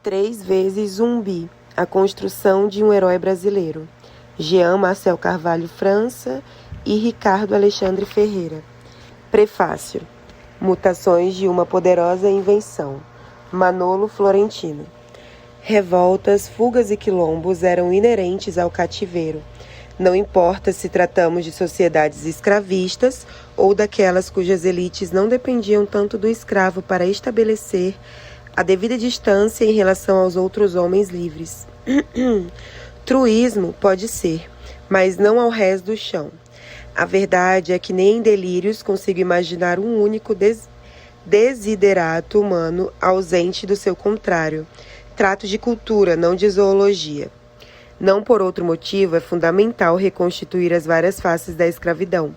Três vezes Zumbi, a construção de um herói brasileiro. Jean Marcel Carvalho França e Ricardo Alexandre Ferreira. Prefácio. Mutações de uma poderosa invenção. Manolo Florentino. Revoltas, fugas e quilombos eram inerentes ao cativeiro. Não importa se tratamos de sociedades escravistas ou daquelas cujas elites não dependiam tanto do escravo para estabelecer a devida distância em relação aos outros homens livres. Truísmo pode ser, mas não ao rés do chão. A verdade é que nem em delírios consigo imaginar um único desiderato humano ausente do seu contrário. Trato de cultura, não de zoologia. Não por outro motivo é fundamental reconstituir as várias faces da escravidão,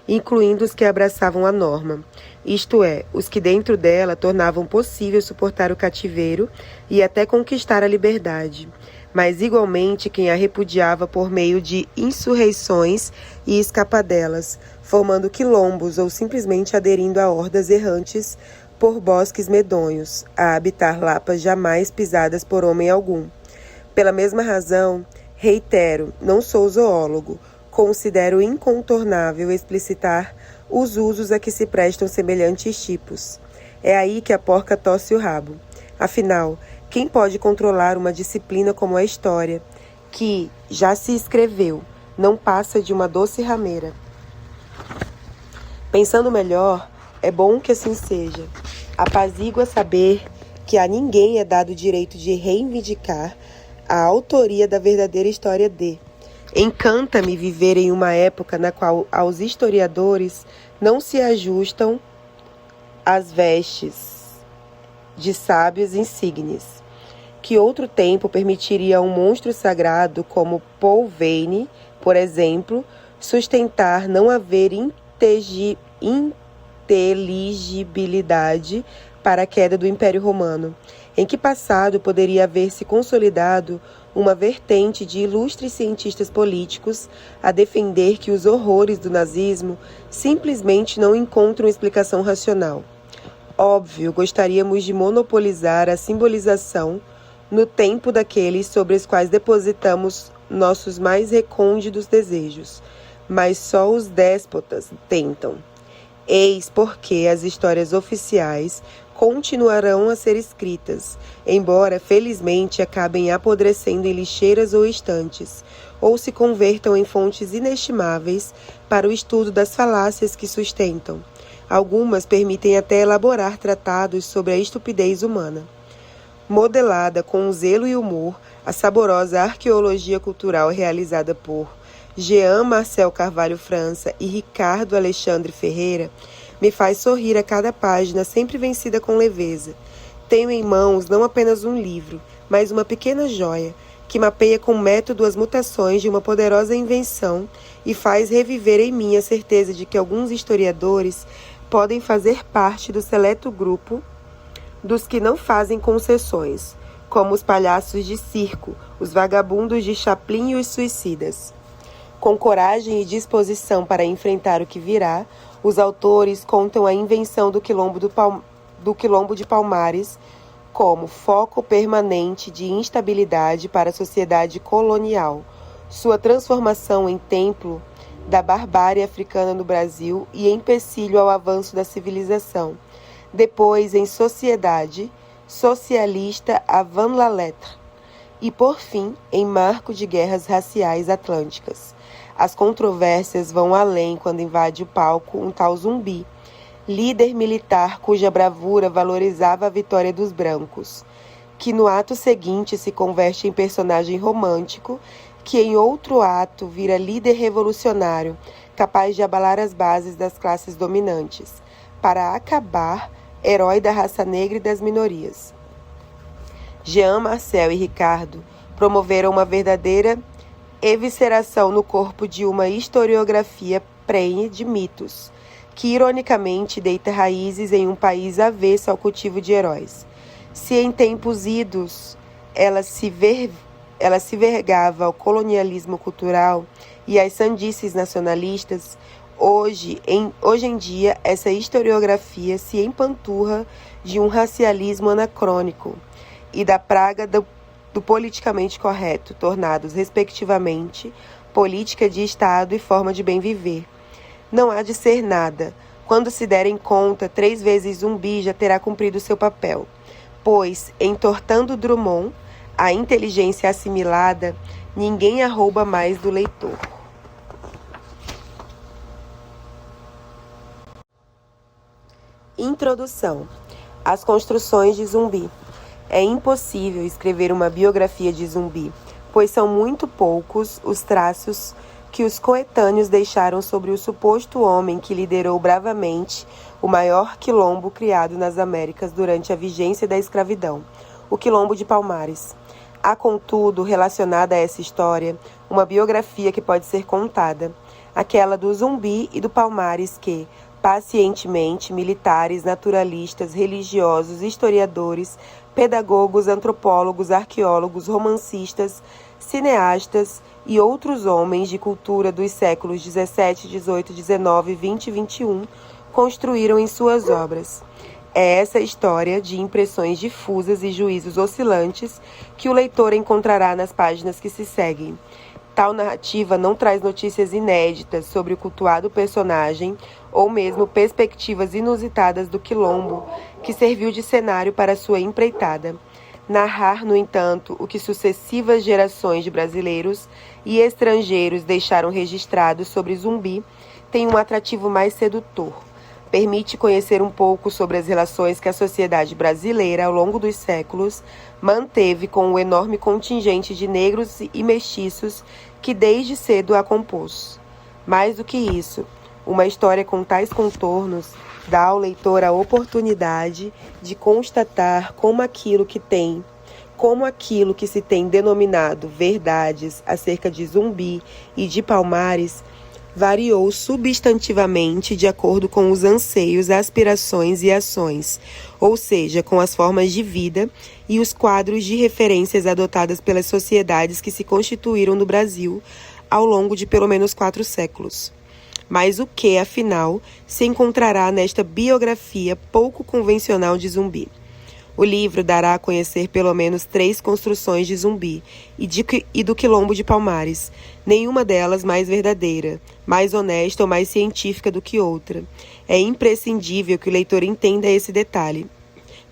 incluindo os que abraçavam a norma, isto é, os que dentro dela tornavam possível suportar o cativeiro e até conquistar a liberdade, mas igualmente quem a repudiava por meio de insurreições e escapadelas, formando quilombos ou simplesmente aderindo a hordas errantes por bosques medonhos, a habitar lapas jamais pisadas por homem algum. Pela mesma razão, reitero, não sou zoólogo, considero incontornável explicitar os usos a que se prestam semelhantes tipos. É aí que a porca torce o rabo. Afinal, quem pode controlar uma disciplina como a história, que já se escreveu, não passa de uma doce rameira? Pensando melhor, é bom que assim seja. Apazigua saber que a ninguém é dado o direito de reivindicar a autoria da verdadeira história de. Encanta-me viver em uma época na qual aos historiadores não se ajustam as vestes de sábios insígnes, que outro tempo permitiria a um monstro sagrado como Paul Vane, por exemplo, sustentar não haver inteligibilidade para a queda do Império Romano. Em que passado poderia haver se consolidado uma vertente de ilustres cientistas políticos a defender que os horrores do nazismo simplesmente não encontram explicação racional. Óbvio, gostaríamos de monopolizar a simbolização no tempo daqueles sobre os quais depositamos nossos mais recônditos desejos, mas só os déspotas tentam. Eis porque as histórias oficiais continuarão a ser escritas, embora felizmente acabem apodrecendo em lixeiras ou estantes, ou se convertam em fontes inestimáveis para o estudo das falácias que sustentam. Algumas permitem até elaborar tratados sobre a estupidez humana. Modelada com zelo e humor, a saborosa arqueologia cultural realizada por Jean Marcel Carvalho França e Ricardo Alexandre Ferreira me faz sorrir a cada página, sempre vencida com leveza. Tenho em mãos não apenas um livro, mas uma pequena joia, que mapeia com método as mutações de uma poderosa invenção e faz reviver em mim a certeza de que alguns historiadores podem fazer parte do seleto grupo dos que não fazem concessões, como os palhaços de circo, os vagabundos de Chaplin e os suicidas. Com coragem e disposição para enfrentar o que virá, os autores contam a invenção do Quilombo de Palmares como foco permanente de instabilidade para a sociedade colonial, sua transformação em templo da barbárie africana no Brasil e empecilho ao avanço da civilização, depois em sociedade socialista avant la lettre, e por fim em marco de guerras raciais atlânticas. As controvérsias vão além quando invade o palco um tal Zumbi, líder militar cuja bravura valorizava a vitória dos brancos, que no ato seguinte se converte em personagem romântico, que em outro ato vira líder revolucionário, capaz de abalar as bases das classes dominantes, para acabar herói da raça negra e das minorias. Jean Marcel e Ricardo promoveram uma verdadeira evisceração no corpo de uma historiografia prenhe de mitos, que ironicamente deita raízes em um país avesso ao cultivo de heróis. Se em tempos idos ela se vergava ao colonialismo cultural e às sandices nacionalistas, hoje em dia essa historiografia se empanturra de um racialismo anacrônico e da praga do politicamente correto, tornados, respectivamente, política de Estado e forma de bem viver. Não há de ser nada. Quando se der em conta, 3 vezes Zumbi já terá cumprido seu papel, pois, entortando Drummond, a inteligência assimilada, ninguém a rouba mais do leitor. Introdução. As construções de Zumbi. É impossível escrever uma biografia de Zumbi, pois são muito poucos os traços que os coetâneos deixaram sobre o suposto homem que liderou bravamente o maior quilombo criado nas Américas durante a vigência da escravidão, o Quilombo de Palmares. Há, contudo, relacionada a essa história, uma biografia que pode ser contada, aquela do Zumbi e do Palmares que, pacientemente, militares, naturalistas, religiosos, historiadores, pedagogos, antropólogos, arqueólogos, romancistas, cineastas e outros homens de cultura dos séculos 17, 18, 19, 20 e 21 construíram em suas obras. É essa história de impressões difusas e juízos oscilantes que o leitor encontrará nas páginas que se seguem. Tal narrativa não traz notícias inéditas sobre o cultuado personagem ou mesmo perspectivas inusitadas do quilombo que serviu de cenário para sua empreitada. Narrar, no entanto, o que sucessivas gerações de brasileiros e estrangeiros deixaram registrado sobre Zumbi tem um atrativo mais sedutor. Permite conhecer um pouco sobre as relações que a sociedade brasileira, ao longo dos séculos, manteve com o enorme contingente de negros e mestiços que desde cedo a compôs. Mais do que isso, uma história com tais contornos dá ao leitor a oportunidade de constatar como aquilo que se tem denominado verdades acerca de Zumbi e de Palmares variou substantivamente de acordo com os anseios, aspirações e ações, ou seja, com as formas de vida e os quadros de referências adotadas pelas sociedades que se constituíram no Brasil ao longo de pelo menos 4 séculos. Mas o que, afinal, se encontrará nesta biografia pouco convencional de Zumbi? O livro dará a conhecer pelo menos 3 construções de Zumbi e do Quilombo de Palmares, nenhuma delas mais verdadeira, mais honesta ou mais científica do que outra. É imprescindível que o leitor entenda esse detalhe,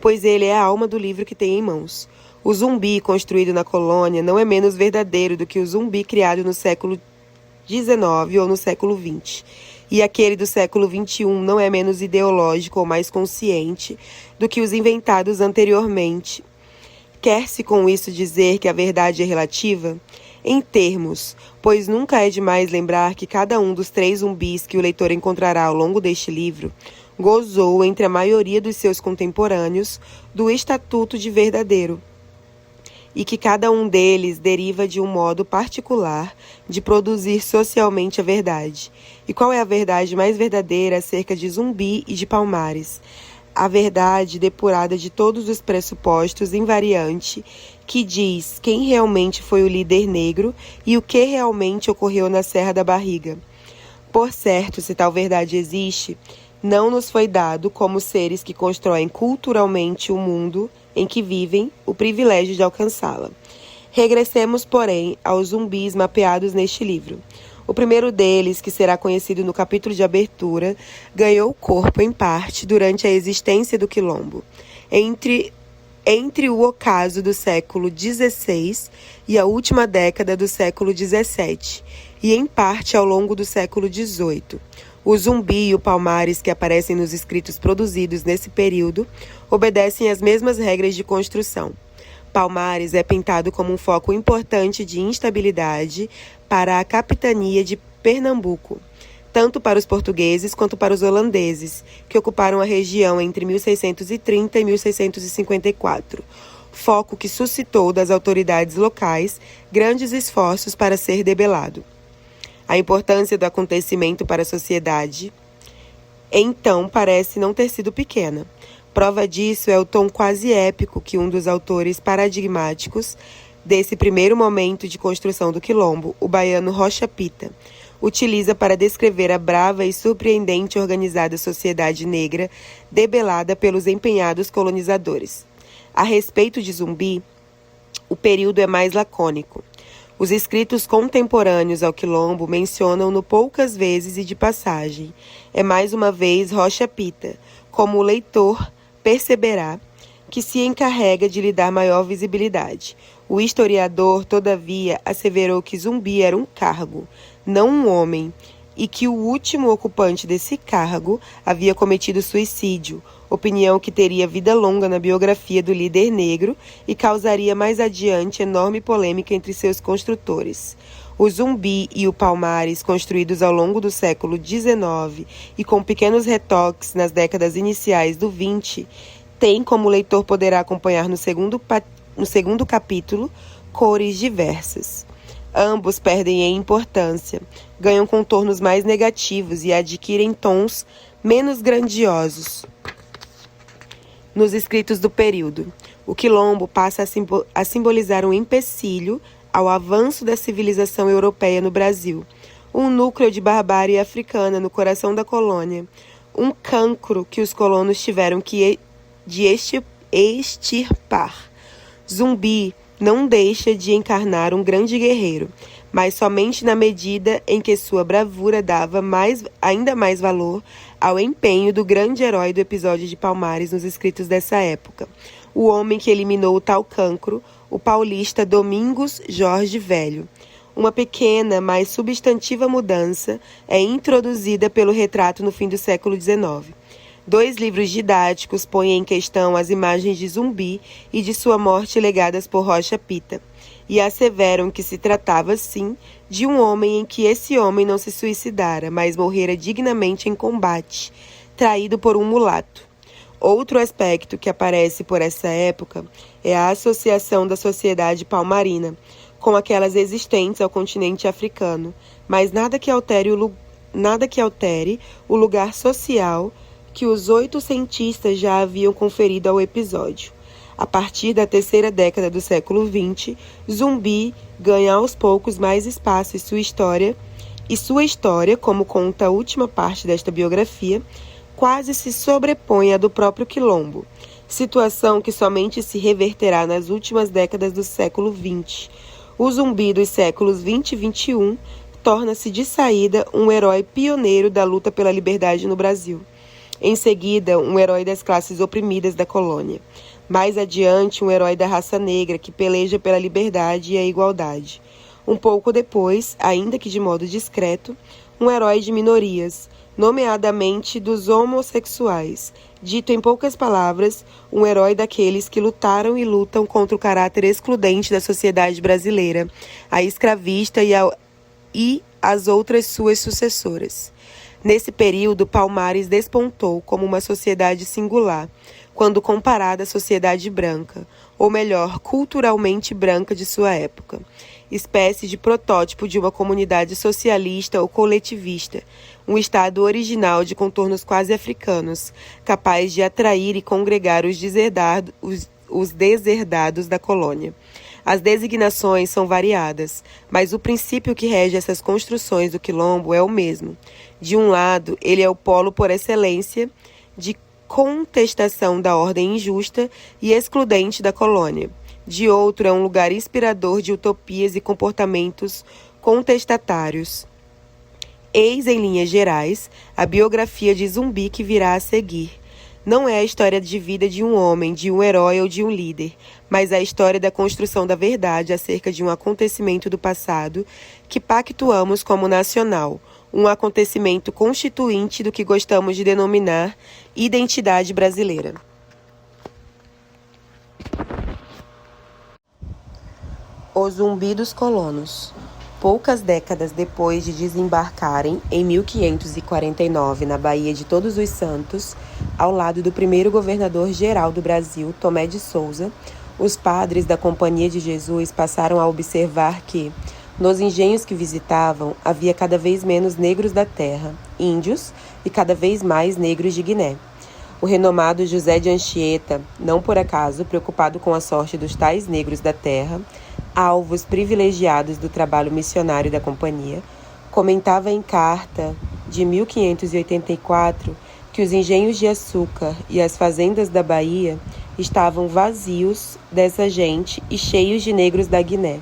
pois ele é a alma do livro que tem em mãos. O Zumbi construído na colônia não é menos verdadeiro do que o Zumbi criado no século XIX ou no século XX. E aquele do século XXI não é menos ideológico ou mais consciente do que os inventados anteriormente. Quer-se com isso dizer que a verdade é relativa? Em termos, pois nunca é demais lembrar que cada um dos 3 zumbis que o leitor encontrará ao longo deste livro gozou, entre a maioria dos seus contemporâneos, do estatuto de verdadeiro, e que cada um deles deriva de um modo particular de produzir socialmente a verdade. E qual é a verdade mais verdadeira acerca de Zumbi e de Palmares? A verdade depurada de todos os pressupostos, invariante, que diz quem realmente foi o líder negro e o que realmente ocorreu na Serra da Barriga. Por certo, se tal verdade existe, não nos foi dado, como seres que constroem culturalmente o mundo em que vivem, o privilégio de alcançá-la. Regressemos, porém, aos zumbis mapeados neste livro. O primeiro deles, que será conhecido no capítulo de abertura, ganhou corpo, em parte, durante a existência do Quilombo, entre o ocaso do século XVI e a última década do século XVII, e em parte ao longo do século XVIII. O Zumbi e o Palmares, que aparecem nos escritos produzidos nesse período, obedecem às mesmas regras de construção. Palmares é pintado como um foco importante de instabilidade para a capitania de Pernambuco, tanto para os portugueses quanto para os holandeses, que ocuparam a região entre 1630 e 1654, foco que suscitou das autoridades locais grandes esforços para ser debelado. A importância do acontecimento para a sociedade, então, parece não ter sido pequena. Prova disso é o tom quase épico que um dos autores paradigmáticos desse primeiro momento de construção do Quilombo, o baiano Rocha Pita, utiliza para descrever a brava e surpreendente organizada sociedade negra debelada pelos empenhados colonizadores. A respeito de Zumbi, o período é mais lacônico. Os escritos contemporâneos ao Quilombo mencionam-no poucas vezes e de passagem. É mais uma vez Rocha Pita, como o leitor perceberá, que se encarrega de lhe dar maior visibilidade. O historiador, todavia, asseverou que Zumbi era um cargo, não um homem, e que o último ocupante desse cargo havia cometido suicídio, opinião que teria vida longa na biografia do líder negro e causaria mais adiante enorme polêmica entre seus construtores. O Zumbi e o Palmares, construídos ao longo do século XIX e com pequenos retoques nas décadas iniciais do XX, têm, como o leitor poderá acompanhar no segundo capítulo, cores diversas. Ambos perdem em importância, ganham contornos mais negativos e adquirem tons menos grandiosos. Nos escritos do período, o Quilombo passa a simbolizar um empecilho ao avanço da civilização europeia no Brasil, um núcleo de barbárie africana no coração da colônia, um cancro que os colonos tiveram que extirpar. Zumbi não deixa de encarnar um grande guerreiro, mas somente na medida em que sua bravura dava ainda mais valor ao empenho do grande herói do episódio de Palmares nos escritos dessa época, o homem que eliminou o tal cancro, o paulista Domingos Jorge Velho. Uma pequena, mas substantiva mudança é introduzida pelo retrato no fim do século XIX. 2 livros didáticos põem em questão as imagens de Zumbi e de sua morte legadas por Rocha Pita, e asseveram que se tratava, sim, de um homem em que esse homem não se suicidara, mas morrera dignamente em combate, traído por um mulato. Outro aspecto que aparece por essa época é a associação da sociedade palmarina com aquelas existentes ao continente africano, mas nada que altere o lugar social que os 8 cientistas já haviam conferido ao episódio. A partir da terceira década do século XX, Zumbi ganha aos poucos mais espaço e sua história, como conta a última parte desta biografia, quase se sobrepõe à do próprio Quilombo, situação que somente se reverterá nas últimas décadas do século XX. O Zumbi dos séculos XX e XXI torna-se de saída um herói pioneiro da luta pela liberdade no Brasil. Em seguida, um herói das classes oprimidas da colônia. Mais adiante, um herói da raça negra que peleja pela liberdade e a igualdade. Um pouco depois, ainda que de modo discreto, um herói de minorias, nomeadamente dos homossexuais. Dito em poucas palavras, um herói daqueles que lutaram e lutam contra o caráter excludente da sociedade brasileira, a escravista e as outras suas sucessoras. Nesse período, Palmares despontou como uma sociedade singular, quando comparada à sociedade branca, ou melhor, culturalmente branca de sua época, espécie de protótipo de uma comunidade socialista ou coletivista, um estado original de contornos quase africanos, capaz de atrair e congregar os deserdados da colônia. As designações são variadas, mas o princípio que rege essas construções do Quilombo é o mesmo. De um lado, ele é o polo por excelência de contestação da ordem injusta e excludente da colônia. De outro, é um lugar inspirador de utopias e comportamentos contestatários. Eis, em linhas gerais, a biografia de Zumbi que virá a seguir. Não é a história de vida de um homem, de um herói ou de um líder, mas a história da construção da verdade acerca de um acontecimento do passado que pactuamos como nacional, um acontecimento constituinte do que gostamos de denominar identidade brasileira. O Zumbi dos colonos. Poucas décadas depois de desembarcarem, em 1549, na Baía de Todos os Santos, ao lado do primeiro governador-geral do Brasil, Tomé de Souza, os padres da Companhia de Jesus passaram a observar que, nos engenhos que visitavam, havia cada vez menos negros da terra, índios, e cada vez mais negros de Guiné. O renomado José de Anchieta, não por acaso preocupado com a sorte dos tais negros da terra, alvos privilegiados do trabalho missionário da companhia, comentava em carta de 1584 que os engenhos de açúcar e as fazendas da Bahia estavam vazios dessa gente e cheios de negros da Guiné.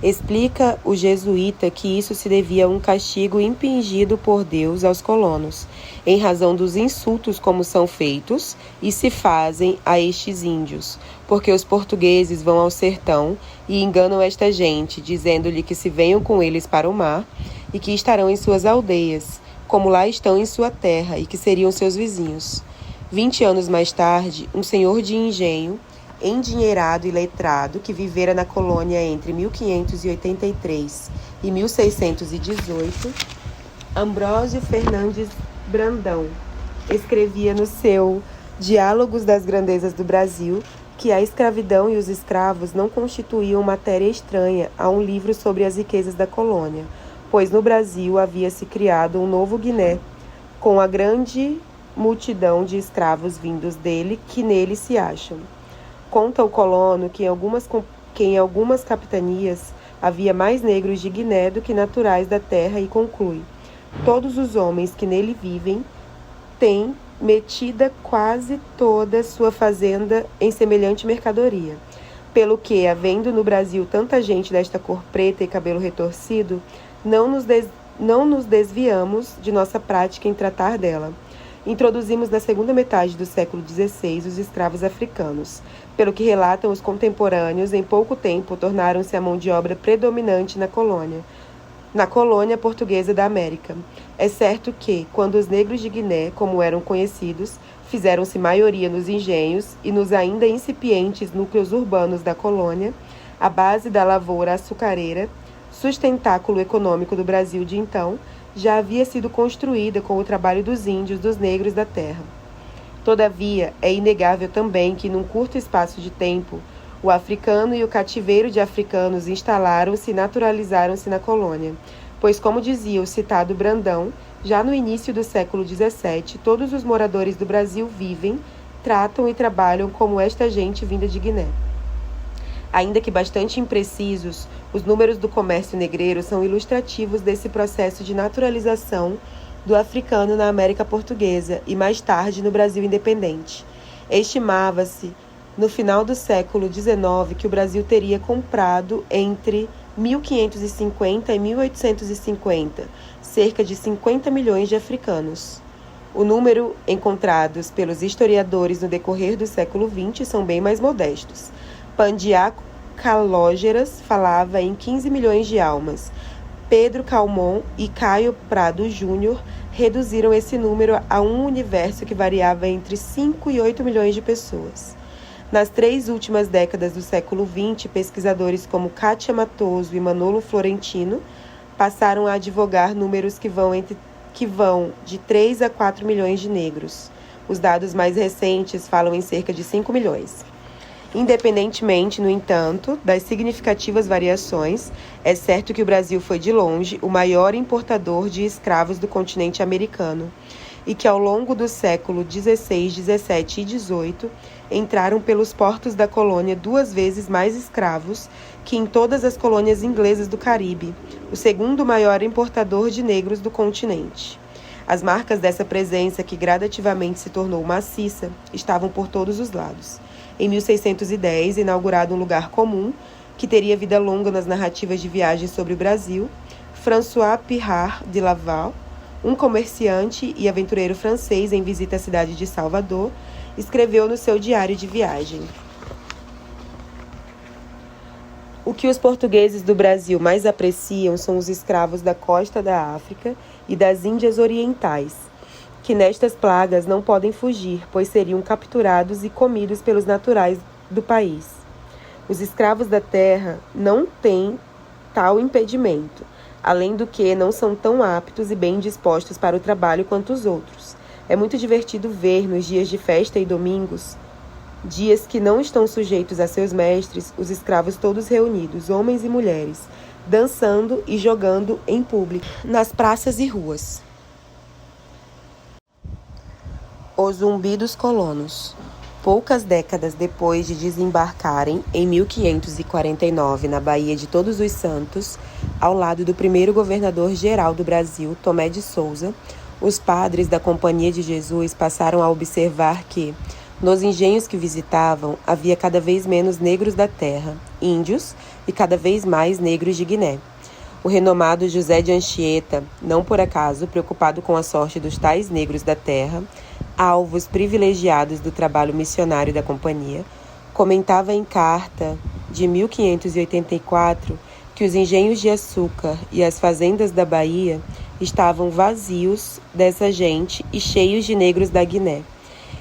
Explica o jesuíta que isso se devia a um castigo impingido por Deus aos colonos, em razão dos insultos como são feitos e se fazem a estes índios, porque os portugueses vão ao sertão e enganam esta gente, dizendo-lhe que se venham com eles para o mar e que estarão em suas aldeias, como lá estão em sua terra e que seriam seus vizinhos. 20 anos mais tarde, um senhor de engenho, endinheirado e letrado, que vivera na colônia entre 1583 e 1618, Ambrósio Fernandes Brandão, escrevia no seu Diálogos das Grandezas do Brasil que a escravidão e os escravos não constituíam matéria estranha a um livro sobre as riquezas da colônia, pois no Brasil havia-se criado um novo Guiné, com a grande multidão de escravos vindos dele que nele se acham. Conta o colono que em algumas capitanias havia mais negros de Guiné do que naturais da terra e conclui: todos os homens que nele vivem têm metida quase toda sua fazenda em semelhante mercadoria. Pelo que, havendo no Brasil tanta gente desta cor preta e cabelo retorcido, não nos desviamos de nossa prática em tratar dela. Introduzimos na segunda metade do século XVI os escravos africanos. Pelo que relatam os contemporâneos, em pouco tempo tornaram-se a mão de obra predominante na colônia portuguesa da América. É certo que, quando os negros de Guiné, como eram conhecidos, fizeram-se maioria nos engenhos e nos ainda incipientes núcleos urbanos da colônia, a base da lavoura açucareira, sustentáculo econômico do Brasil de então, já havia sido construída com o trabalho dos índios, dos negros da terra. Todavia, é inegável também que, num curto espaço de tempo, o africano e o cativeiro de africanos instalaram-se e naturalizaram-se na colônia, pois, como dizia o citado Brandão, já no início do século XVII, todos os moradores do Brasil vivem, tratam e trabalham como esta gente vinda de Guiné. Ainda que bastante imprecisos, os números do comércio negreiro são ilustrativos desse processo de naturalização do africano na América Portuguesa e mais tarde no Brasil independente. Estimava-se, no final do século XIX, que o Brasil teria comprado entre 1550 e 1850 cerca de 50 milhões de africanos. O número encontrados pelos historiadores no decorrer do século XX são bem mais modestos. Pandiá Calógeras falava em 15 milhões de almas. Pedro Calmon e Caio Prado Júnior reduziram esse número a um universo que variava entre 5 e 8 milhões de pessoas. Nas 3 últimas décadas do século XX, pesquisadores como Kátia Matoso e Manolo Florentino passaram a advogar números que vão de 3 a 4 milhões de negros. Os dados mais recentes falam em cerca de 5 milhões. Independentemente, no entanto, das significativas variações, é certo que o Brasil foi de longe o maior importador de escravos do continente americano e que ao longo do século XVI, XVII e XVIII entraram pelos portos da colônia 2 vezes mais escravos que em todas as colônias inglesas do Caribe, o segundo maior importador de negros do continente. As marcas dessa presença, que gradativamente se tornou maciça, estavam por todos os lados. Em 1610, inaugurado um lugar comum, que teria vida longa nas narrativas de viagens sobre o Brasil, François Pirard de Laval, um comerciante e aventureiro francês em visita à cidade de Salvador, escreveu no seu diário de viagem: o que os portugueses do Brasil mais apreciam são os escravos da costa da África e das Índias Orientais, que nestas plagas não podem fugir, pois seriam capturados e comidos pelos naturais do país. Os escravos da terra não têm tal impedimento, além do que não são tão aptos e bem dispostos para o trabalho quanto os outros. É muito divertido ver, nos dias de festa e domingos, dias que não estão sujeitos a seus mestres, os escravos todos reunidos, homens e mulheres, dançando e jogando em público, nas praças e ruas. O Zumbi dos Colonos. Poucas décadas depois de desembarcarem, em 1549, na Baía de Todos os Santos, ao lado do primeiro governador-geral do Brasil, Tomé de Souza, os padres da Companhia de Jesus passaram a observar que, Nos engenhos que visitavam, havia cada vez menos negros da terra, índios, e cada vez mais negros de Guiné. O renomado José de Anchieta, não por acaso preocupado com a sorte dos tais negros da terra, alvos privilegiados do trabalho missionário da companhia, comentava em carta de 1584 que os engenhos de açúcar e as fazendas da Bahia estavam vazios dessa gente e cheios de negros da Guiné.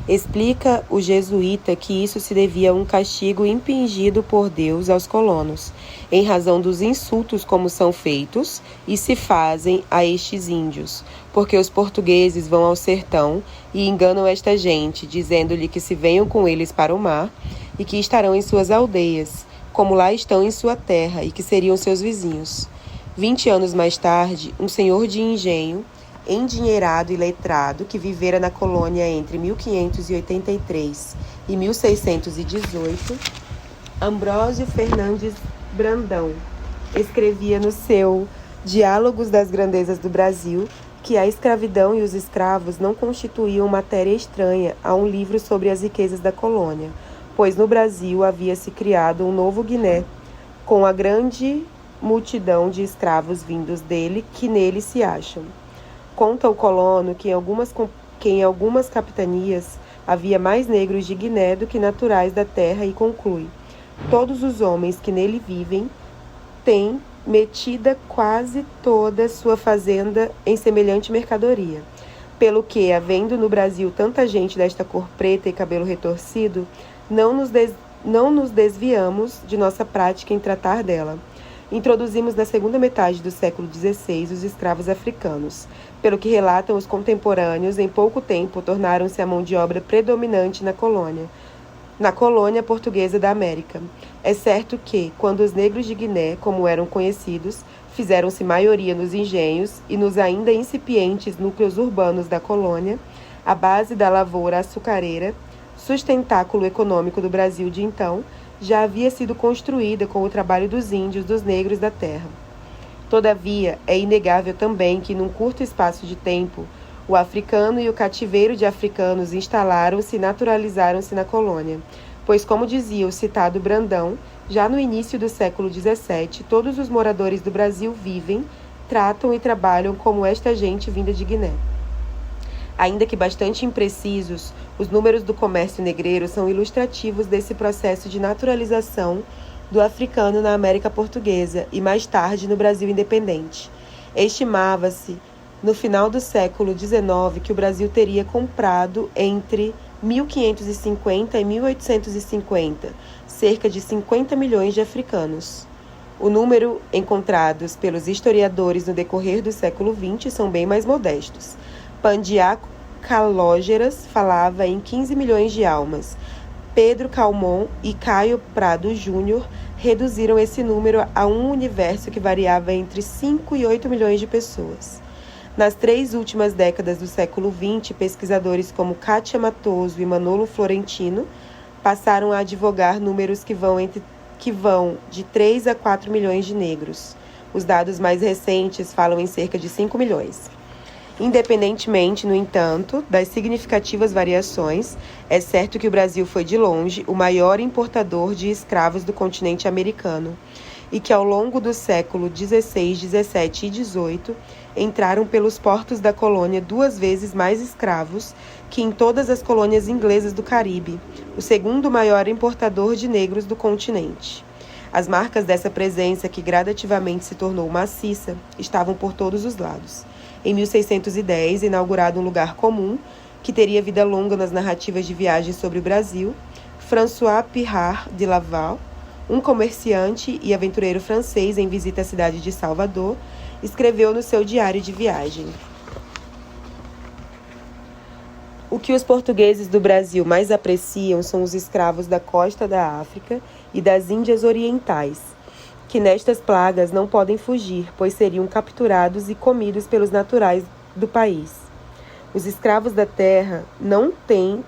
Explica o jesuíta que isso se devia a um castigo impingido por Deus aos colonos, em razão dos insultos como são feitos e se fazem a estes índios, porque os portugueses vão ao sertão e enganam esta gente, dizendo-lhe que se venham com eles para o mar e que estarão em suas aldeias, como lá estão em sua terra e que seriam seus vizinhos. 20 anos mais tarde, um senhor de engenho, endinheirado e letrado, que vivera na colônia entre 1583 e 1618, Ambrósio Fernandes Brandão, escrevia no seu Diálogos das Grandezas do Brasil que a escravidão e os escravos não constituíam matéria estranha a um livro sobre as riquezas da colônia, pois no Brasil havia-se criado um novo Guiné, com a grande multidão de escravos vindos dele que nele se acham. Conta o colono que em algumas capitanias havia mais negros de Guiné do que naturais da terra e conclui: todos os homens que nele vivem têm metida quase toda sua fazenda em semelhante mercadoria, pelo que, havendo no Brasil tanta gente desta cor preta e cabelo retorcido, não nos desviamos de nossa prática em tratar dela. Introduzimos na segunda metade do século XVI os escravos africanos. Pelo que relatam os contemporâneos, em pouco tempo tornaram-se a mão de obra predominante na colônia portuguesa da América. É certo que, quando os negros de Guiné, como eram conhecidos, fizeram-se maioria nos engenhos e nos ainda incipientes núcleos urbanos da colônia, a base da lavoura açucareira, sustentáculo econômico do Brasil de então, já havia sido construída com o trabalho dos índios, dos negros da terra. Todavia, é inegável também que, num curto espaço de tempo, o africano e o cativeiro de africanos instalaram-se e naturalizaram-se na colônia, pois, como dizia o citado Brandão, já no início do século XVII, todos os moradores do Brasil vivem, tratam e trabalham como esta gente vinda de Guiné. Ainda que bastante imprecisos, os números do comércio negreiro são ilustrativos desse processo de naturalização do africano na América Portuguesa e mais tarde no Brasil independente. Estimava-se, no final do século XIX, que o Brasil teria comprado entre 1550 e 1850 cerca de 50 milhões de africanos. O número encontrados pelos historiadores no decorrer do século XX são bem mais modestos. Pandiá Calógeras falava em 15 milhões de almas. Pedro Calmon e Caio Prado Júnior reduziram esse número a um universo que variava entre 5 e 8 milhões de pessoas. Nas 3 últimas décadas do século XX, pesquisadores como Kátia Matoso e Manolo Florentino passaram a advogar números que vão de 3 a 4 milhões de negros. Os dados mais recentes falam em cerca de 5 milhões. Independentemente, no entanto, das significativas variações, é certo que o Brasil foi de longe o maior importador de escravos do continente americano e que ao longo do século XVI, XVII e XVIII entraram pelos portos da colônia 2 vezes mais escravos que em todas as colônias inglesas do Caribe, o segundo maior importador de negros do continente. As marcas dessa presença, que gradativamente se tornou maciça, estavam por todos os lados. Em 1610, inaugurado um lugar comum, que teria vida longa nas narrativas de viagens sobre o Brasil, François Pirard de Laval, um comerciante e aventureiro francês em visita à cidade de Salvador, escreveu no seu diário de viagem: o que os portugueses do Brasil mais apreciam são os escravos da costa da África e das Índias Orientais, que nestas plagas não podem fugir, pois seriam capturados e comidos pelos naturais do país. Os escravos da terra não têm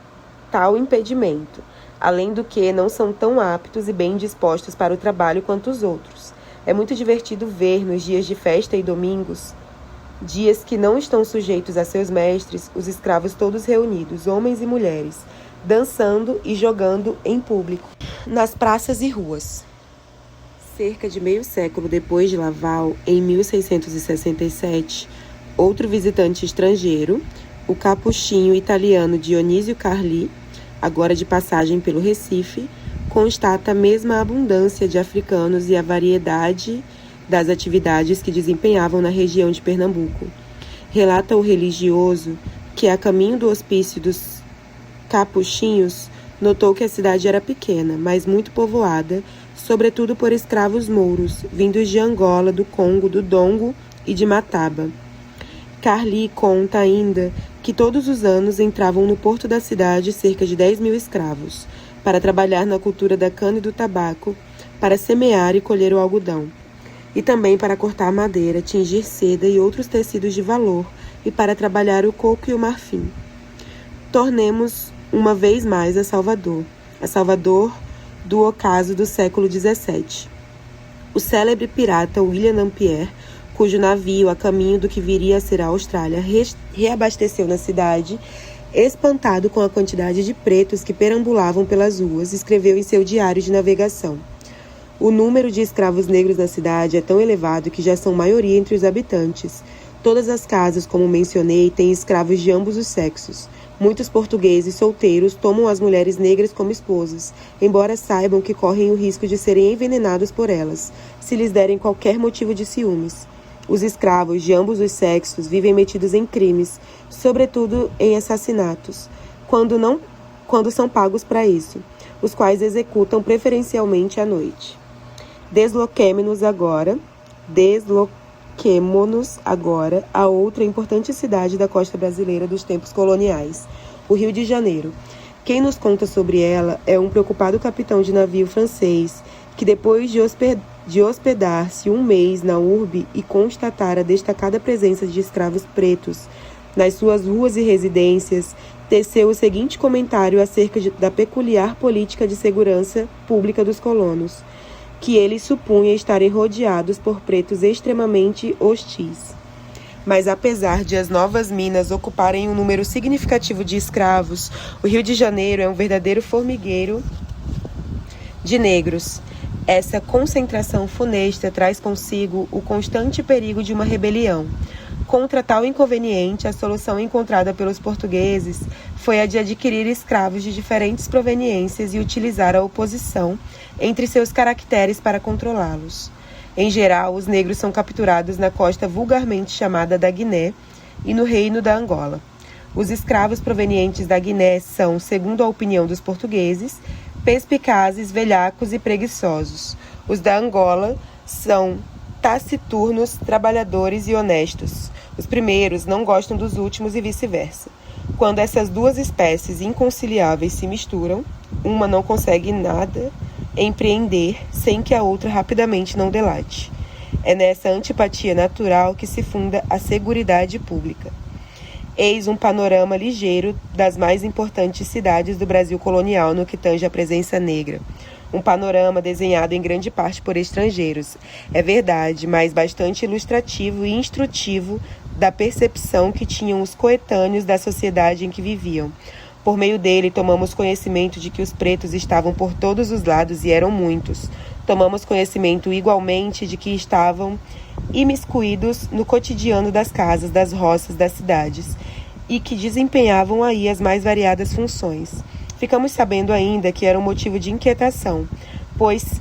tal impedimento, além do que não são tão aptos e bem dispostos para o trabalho quanto os outros. É muito divertido ver, nos dias de festa e domingos, dias que não estão sujeitos a seus mestres, os escravos todos reunidos, homens e mulheres, dançando e jogando em público, nas praças e ruas. Cerca de meio século depois de Laval, em 1667, outro visitante estrangeiro, o capuchinho italiano Dionísio Carli, agora de passagem pelo Recife, constata a mesma abundância de africanos e a variedade das atividades que desempenhavam na região de Pernambuco. Relata o religioso que, a caminho do hospício dos capuchinhos, notou que a cidade era pequena, mas muito povoada, sobretudo por escravos mouros, vindos de Angola, do Congo, do Dongo e de Mataba. Carli conta ainda que todos os anos entravam no porto da cidade cerca de 10.000 escravos, para trabalhar na cultura da cana e do tabaco, para semear e colher o algodão, e também para cortar madeira, tingir seda e outros tecidos de valor, e para trabalhar o coco e o marfim. Tornemos uma vez mais a Salvador do ocaso do século XVII. O célebre pirata William Nampier, cujo navio, a caminho do que viria a ser a Austrália, reabasteceu na cidade, espantado com a quantidade de pretos que perambulavam pelas ruas, escreveu em seu diário de navegação: o número de escravos negros na cidade é tão elevado que já são maioria entre os habitantes. Todas as casas, como mencionei, têm escravos de ambos os sexos. Muitos portugueses solteiros tomam as mulheres negras como esposas, embora saibam que correm o risco de serem envenenados por elas, se lhes derem qualquer motivo de ciúmes. Os escravos de ambos os sexos vivem metidos em crimes, sobretudo em assassinatos, quando são pagos para isso, os quais executam preferencialmente à noite. Desloquemo-nos agora a outra importante cidade da costa brasileira dos tempos coloniais, o Rio de Janeiro. Quem nos conta sobre ela é um preocupado capitão de navio francês que, depois de hospedar-se um mês na urbe e constatar a destacada presença de escravos pretos nas suas ruas e residências, teceu o seguinte comentário acerca da peculiar política de segurança pública dos colonos, que eles supunham estarem rodeados por pretos extremamente hostis. Mas apesar de as novas minas ocuparem um número significativo de escravos, o Rio de Janeiro é um verdadeiro formigueiro de negros. Essa concentração funesta traz consigo o constante perigo de uma rebelião. Contra tal inconveniente, a solução encontrada pelos portugueses foi a de adquirir escravos de diferentes proveniências e utilizar a oposição entre seus caracteres para controlá-los. Em geral, os negros são capturados na costa vulgarmente chamada da Guiné e no reino da Angola. Os escravos provenientes da Guiné são, segundo a opinião dos portugueses, perspicazes, velhacos e preguiçosos. Os da Angola são taciturnos, trabalhadores e honestos. Os primeiros não gostam dos últimos e vice-versa. Quando essas duas espécies inconciliáveis se misturam, uma não consegue nada empreender sem que a outra rapidamente não delate. É nessa antipatia natural que se funda a seguridade pública. Eis um panorama ligeiro das mais importantes cidades do Brasil colonial no que tange à presença negra. Um panorama desenhado em grande parte por estrangeiros. É verdade, mas bastante ilustrativo e instrutivo da percepção que tinham os coetâneos da sociedade em que viviam. Por meio dele, tomamos conhecimento de que os pretos estavam por todos os lados e eram muitos. Tomamos conhecimento igualmente de que estavam imiscuídos no cotidiano das casas, das roças, das cidades, e que desempenhavam aí as mais variadas funções. Ficamos sabendo ainda que era um motivo de inquietação, pois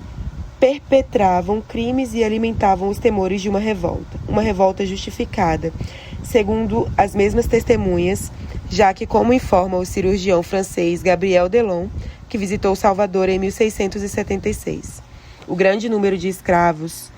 perpetravam crimes e alimentavam os temores de uma revolta justificada, segundo as mesmas testemunhas, já que, como informa o cirurgião francês Gabriel Delon, que visitou Salvador em 1676, o grande número de escravos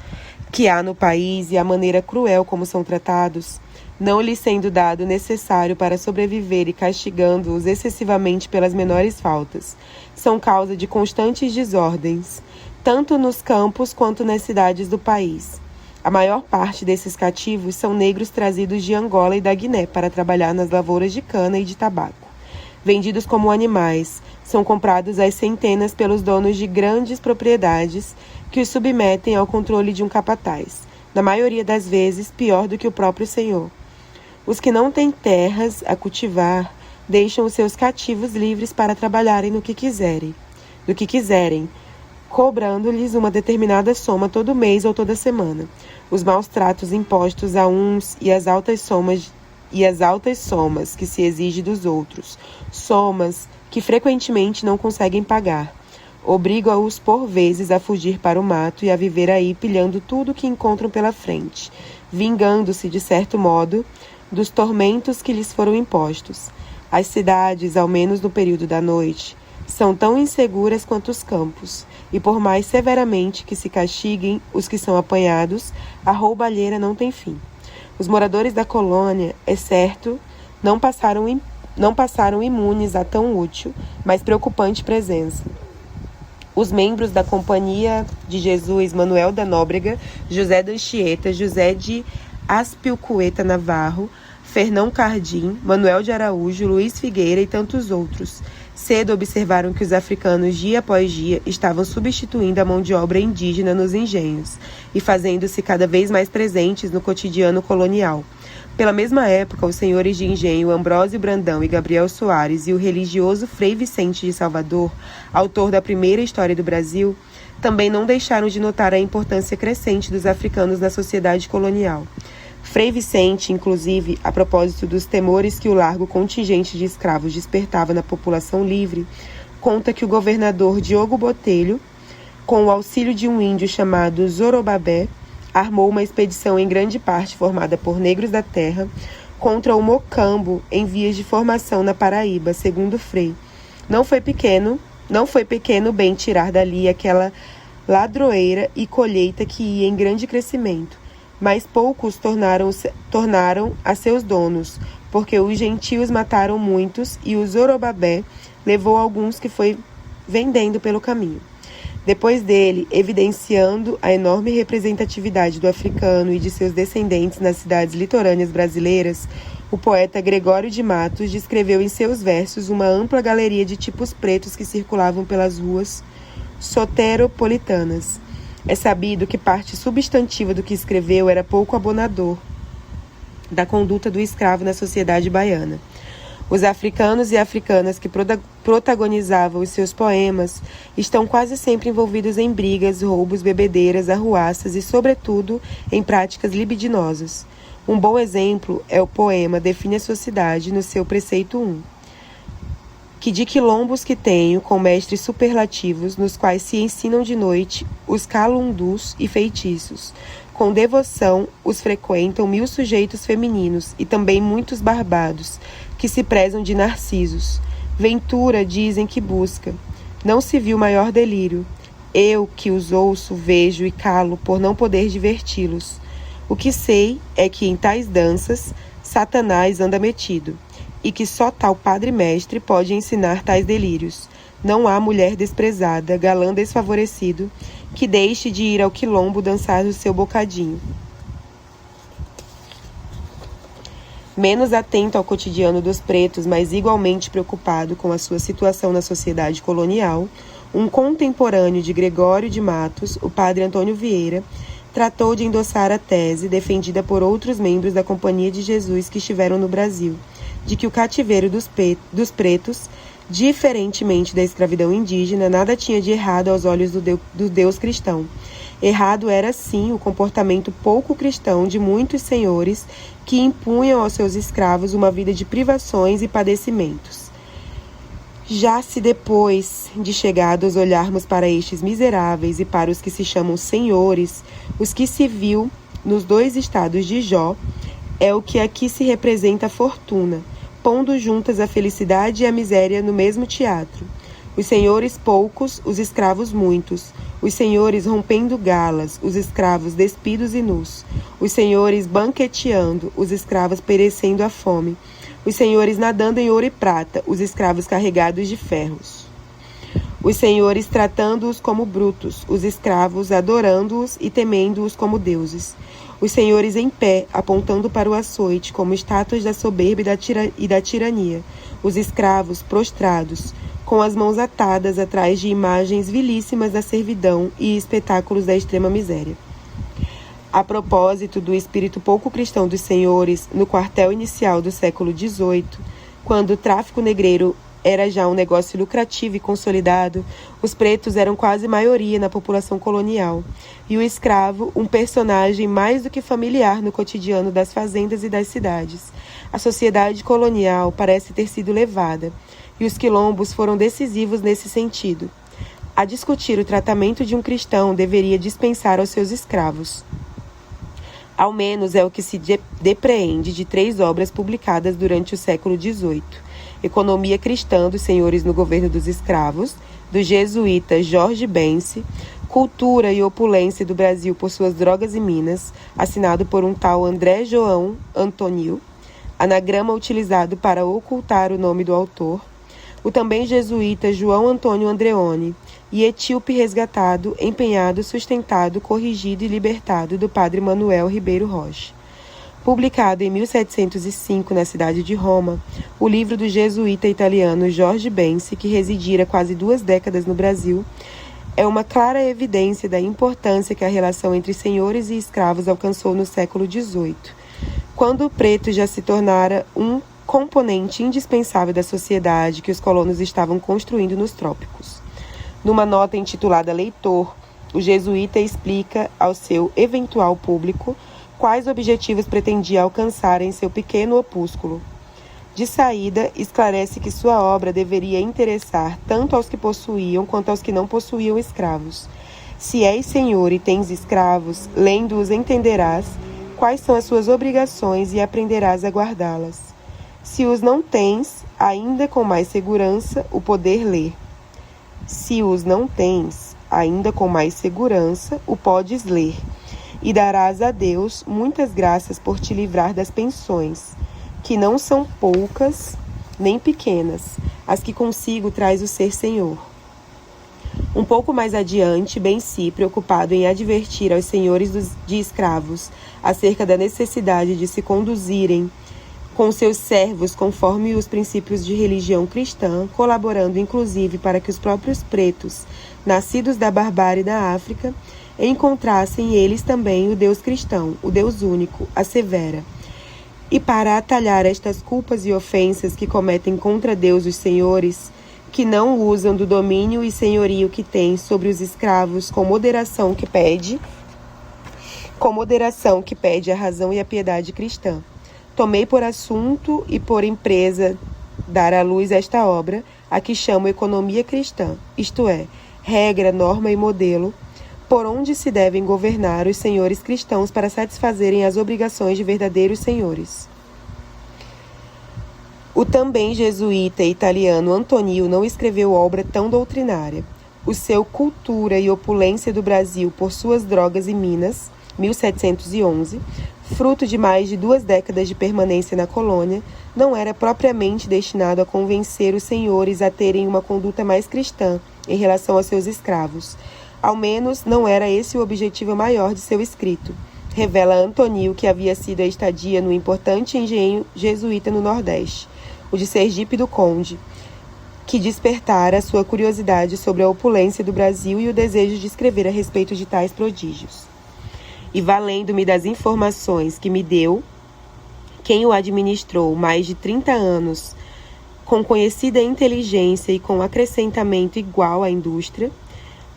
que há no país e a maneira cruel como são tratados, não lhes sendo dado o necessário para sobreviver e castigando-os excessivamente pelas menores faltas, são causa de constantes desordens, tanto nos campos quanto nas cidades do país. A maior parte desses cativos são negros trazidos de Angola e da Guiné para trabalhar nas lavouras de cana e de tabaco. Vendidos como animais, são comprados às centenas pelos donos de grandes propriedades que os submetem ao controle de um capataz, na maioria das vezes pior do que o próprio senhor. Os que não têm terras a cultivar deixam os seus cativos livres para trabalharem no que quiserem, cobrando-lhes uma determinada soma todo mês ou toda semana. Os maus tratos impostos a uns e as altas somas que se exige dos outros, somas que frequentemente não conseguem pagar, obrigam-os por vezes a fugir para o mato e a viver aí pilhando tudo o que encontram pela frente, vingando-se, de certo modo, dos tormentos que lhes foram impostos. As cidades, ao menos no período da noite, são tão inseguras quanto os campos, e por mais severamente que se castiguem os que são apanhados, a roubalheira não tem fim. Os moradores da colônia, é certo, não passaram imunes a tão útil, mas preocupante presença. Os membros da Companhia de Jesus, Manuel da Nóbrega, José da Anchieta, José de Aspilcueta Navarro, Fernão Cardim, Manuel de Araújo, Luiz Figueira e tantos outros, cedo observaram que os africanos, dia após dia, estavam substituindo a mão de obra indígena nos engenhos e fazendo-se cada vez mais presentes no cotidiano colonial. Pela mesma época, os senhores de engenho Ambrósio Brandão e Gabriel Soares e o religioso Frei Vicente de Salvador, autor da primeira história do Brasil, também não deixaram de notar a importância crescente dos africanos na sociedade colonial. Frei Vicente, inclusive, a propósito dos temores que o largo contingente de escravos despertava na população livre, conta que o governador Diogo Botelho, com o auxílio de um índio chamado Zorobabé, armou uma expedição em grande parte formada por negros da terra contra o Mocambo em vias de formação na Paraíba, segundo Frei. Não foi pequeno bem tirar dali aquela ladroeira e colheita que ia em grande crescimento. Mas poucos tornaram a seus donos, porque os gentios mataram muitos e o Zorobabé levou alguns que foi vendendo pelo caminho. Depois dele, evidenciando a enorme representatividade do africano e de seus descendentes nas cidades litorâneas brasileiras, o poeta Gregório de Matos descreveu em seus versos uma ampla galeria de tipos pretos que circulavam pelas ruas soteropolitanas. É sabido que parte substantiva do que escreveu era pouco abonador da conduta do escravo na sociedade baiana. Os africanos e africanas que protagonizavam os seus poemas estão quase sempre envolvidos em brigas, roubos, bebedeiras, arruaças e, sobretudo, em práticas libidinosas. Um bom exemplo é o poema Define a Sua Cidade, no seu preceito 1. Que de quilombos que tenho, com mestres superlativos, nos quais se ensinam de noite os calundus e feitiços. Com devoção os frequentam 1000 sujeitos femininos e também muitos barbados, que se prezam de narcisos. Ventura dizem que busca. Não se viu maior delírio. Eu, que os ouço, vejo e calo por não poder diverti-los. O que sei é que em tais danças Satanás anda metido, e que só tal padre-mestre pode ensinar tais delírios. Não há mulher desprezada, galã desfavorecido, que deixe de ir ao quilombo dançar o seu bocadinho. Menos atento ao cotidiano dos pretos, mas igualmente preocupado com a sua situação na sociedade colonial, um contemporâneo de Gregório de Matos, o padre Antônio Vieira, tratou de endossar a tese defendida por outros membros da Companhia de Jesus que estiveram no Brasil, de que o cativeiro dos pretos, diferentemente da escravidão indígena, nada tinha de errado aos olhos do Deus cristão. Errado era, sim, o comportamento pouco cristão de muitos senhores que impunham aos seus escravos uma vida de privações e padecimentos. Já se depois de chegados olharmos para estes miseráveis e para os que se chamam senhores, os que se viu nos 2 estados de Jó, é o que aqui se representa a fortuna, pondo juntas a felicidade e a miséria no mesmo teatro. Os senhores poucos, os escravos muitos. Os senhores rompendo galas, os escravos despidos e nus. Os senhores banqueteando, os escravos perecendo à fome. Os senhores nadando em ouro e prata, os escravos carregados de ferros. Os senhores tratando-os como brutos, os escravos adorando-os e temendo-os como deuses. Os senhores em pé, apontando para o açoite, como estátuas da soberba e da tirania. Os escravos prostrados, com as mãos atadas atrás de imagens vilíssimas da servidão e espetáculos da extrema miséria. A propósito do espírito pouco cristão dos senhores, no quartel inicial do século XVIII, quando o tráfico negreiro era já um negócio lucrativo e consolidado, os pretos eram quase maioria na população colonial, e o escravo um personagem mais do que familiar no cotidiano das fazendas e das cidades. A sociedade colonial parece ter sido levada, e os quilombos foram decisivos nesse sentido. A discutir o tratamento de um cristão deveria dispensar aos seus escravos. Ao menos é o que se depreende de 3 obras publicadas durante o século XVIII. Economia Cristã dos Senhores no Governo dos Escravos, do jesuíta Jorge Bence, Cultura e Opulência do Brasil por suas Drogas e Minas, assinado por um tal André João Antonil, anagrama utilizado para ocultar o nome do autor, o também jesuíta João Antônio Andreoni, e Etíope Resgatado, Empenhado, Sustentado, Corrigido e Libertado, do padre Manuel Ribeiro Rocha. Publicado em 1705 na cidade de Roma, o livro do jesuíta italiano Jorge Bence, que residira quase 2 décadas no Brasil, é uma clara evidência da importância que a relação entre senhores e escravos alcançou no século XVIII, quando o preto já se tornara um componente indispensável da sociedade que os colonos estavam construindo nos trópicos. Numa nota intitulada Leitor, o jesuíta explica ao seu eventual público quais objetivos pretendia alcançar em seu pequeno opúsculo. De saída, esclarece que sua obra deveria interessar tanto aos que possuíam quanto aos que não possuíam escravos. Se és senhor e tens escravos, lendo-os entenderás quais são as suas obrigações e aprenderás a guardá-las. Se os não tens, ainda com mais segurança, o poder ler. Se os não tens, ainda com mais segurança, o podes ler. E darás a Deus muitas graças por te livrar das pensões, que não são poucas nem pequenas, as que consigo traz o ser senhor. Um pouco mais adiante, Bence, preocupado em advertir aos senhores de escravos acerca da necessidade de se conduzirem com seus servos conforme os princípios de religião cristã, colaborando inclusive para que os próprios pretos, nascidos da barbárie da África, encontrassem eles também o Deus cristão, o Deus único, assevera. E para atalhar estas culpas e ofensas que cometem contra Deus os senhores, que não usam do domínio e senhorio que têm sobre os escravos com moderação que pede a razão e a piedade cristã. Tomei por assunto e por empresa dar à luz esta obra, a que chamo Economia Cristã, isto é, regra, norma e modelo, por onde se devem governar os senhores cristãos para satisfazerem as obrigações de verdadeiros senhores. O também jesuíta italiano Antonio não escreveu obra tão doutrinária. O seu Cultura e Opulência do Brasil por suas Drogas e Minas, 1711, fruto de mais de 2 décadas de permanência na colônia, não era propriamente destinado a convencer os senhores a terem uma conduta mais cristã em relação a seus escravos. Ao menos, não era esse o objetivo maior de seu escrito. Revela Antonio que havia sido a estadia no importante engenho jesuíta no Nordeste, o de Sergipe do Conde, que despertara sua curiosidade sobre a opulência do Brasil e o desejo de escrever a respeito de tais prodígios. E valendo-me das informações que me deu quem o administrou mais de 30 anos, com conhecida inteligência e com acrescentamento igual à indústria,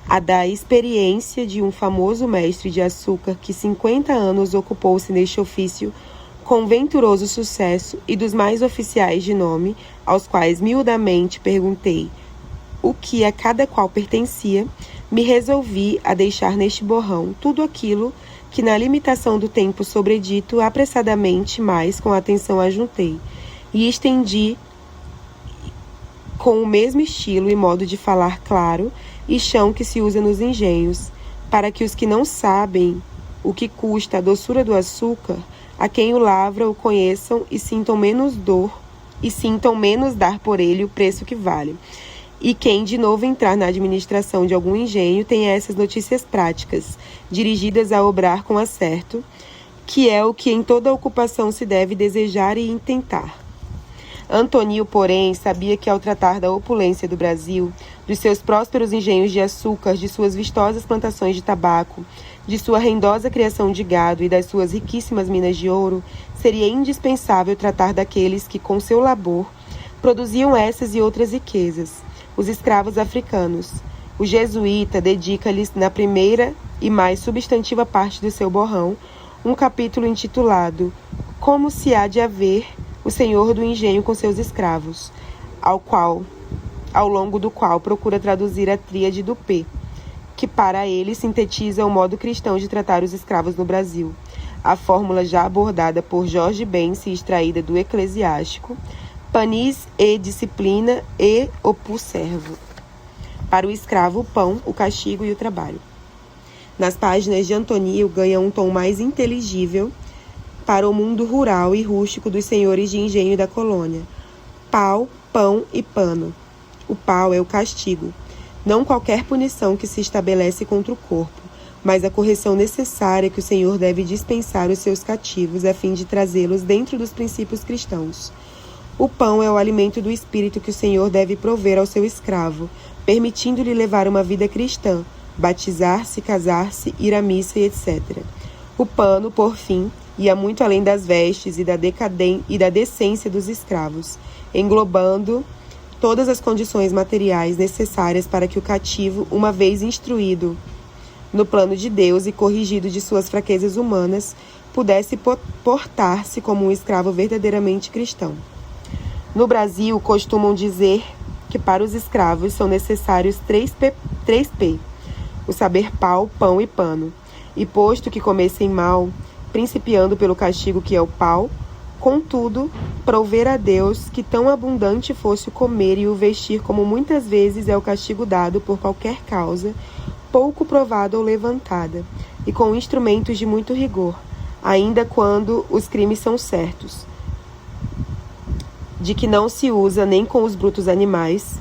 a da experiência de um famoso mestre de açúcar que 50 anos ocupou-se neste ofício com venturoso sucesso, e dos mais oficiais de nome, aos quais miudamente perguntei o que a cada qual pertencia, me resolvi a deixar neste borrão tudo aquilo que na limitação do tempo sobredito apressadamente, mas com atenção ajuntei, e estendi com o mesmo estilo e modo de falar claro e chão que se usa nos engenhos, para que os que não sabem o que custa a doçura do açúcar, a quem o lavra o conheçam e sintam menos dar por ele o preço que vale. E quem de novo entrar na administração de algum engenho tenha essas notícias práticas, dirigidas a obrar com acerto, que é o que em toda ocupação se deve desejar e intentar. Antonio, porém, sabia que ao tratar da opulência do Brasil, dos seus prósperos engenhos de açúcar, de suas vistosas plantações de tabaco, de sua rendosa criação de gado e das suas riquíssimas minas de ouro, seria indispensável tratar daqueles que, com seu labor, produziam essas e outras riquezas. Os escravos africanos. O jesuíta dedica-lhes, na primeira e mais substantiva parte do seu borrão, um capítulo intitulado Como se há de haver o senhor do engenho com seus escravos, ao longo do qual procura traduzir a tríade do P, que para ele sintetiza o modo cristão de tratar os escravos no Brasil, a fórmula já abordada por Jorge Bense e extraída do Eclesiástico, panis e disciplina e opus servo. Para o escravo, o pão, o castigo e o trabalho. Nas páginas de Antonio ganha um tom mais inteligível para o mundo rural e rústico dos senhores de engenho da colônia. Pau, pão e pano. O pau é o castigo, não qualquer punição que se estabelece contra o corpo, mas a correção necessária que o Senhor deve dispensar aos seus cativos a fim de trazê-los dentro dos princípios cristãos. O pão é o alimento do espírito que o Senhor deve prover ao seu escravo, permitindo-lhe levar uma vida cristã, batizar-se, casar-se, ir à missa e etc. O pano, por fim, ia muito além das vestes e da decência dos escravos, englobando todas as condições materiais necessárias para que o cativo, uma vez instruído no plano de Deus e corrigido de suas fraquezas humanas, pudesse portar-se como um escravo verdadeiramente cristão. No Brasil, costumam dizer que para os escravos são necessários 3P, o saber pau, pão e pano, e posto que comessem mal, principiando pelo castigo que é o pau, contudo, prover a Deus que tão abundante fosse o comer e o vestir como muitas vezes é o castigo dado por qualquer causa, pouco provada ou levantada, e com instrumentos de muito rigor, ainda quando os crimes são certos, de que não se usa nem com os brutos animais,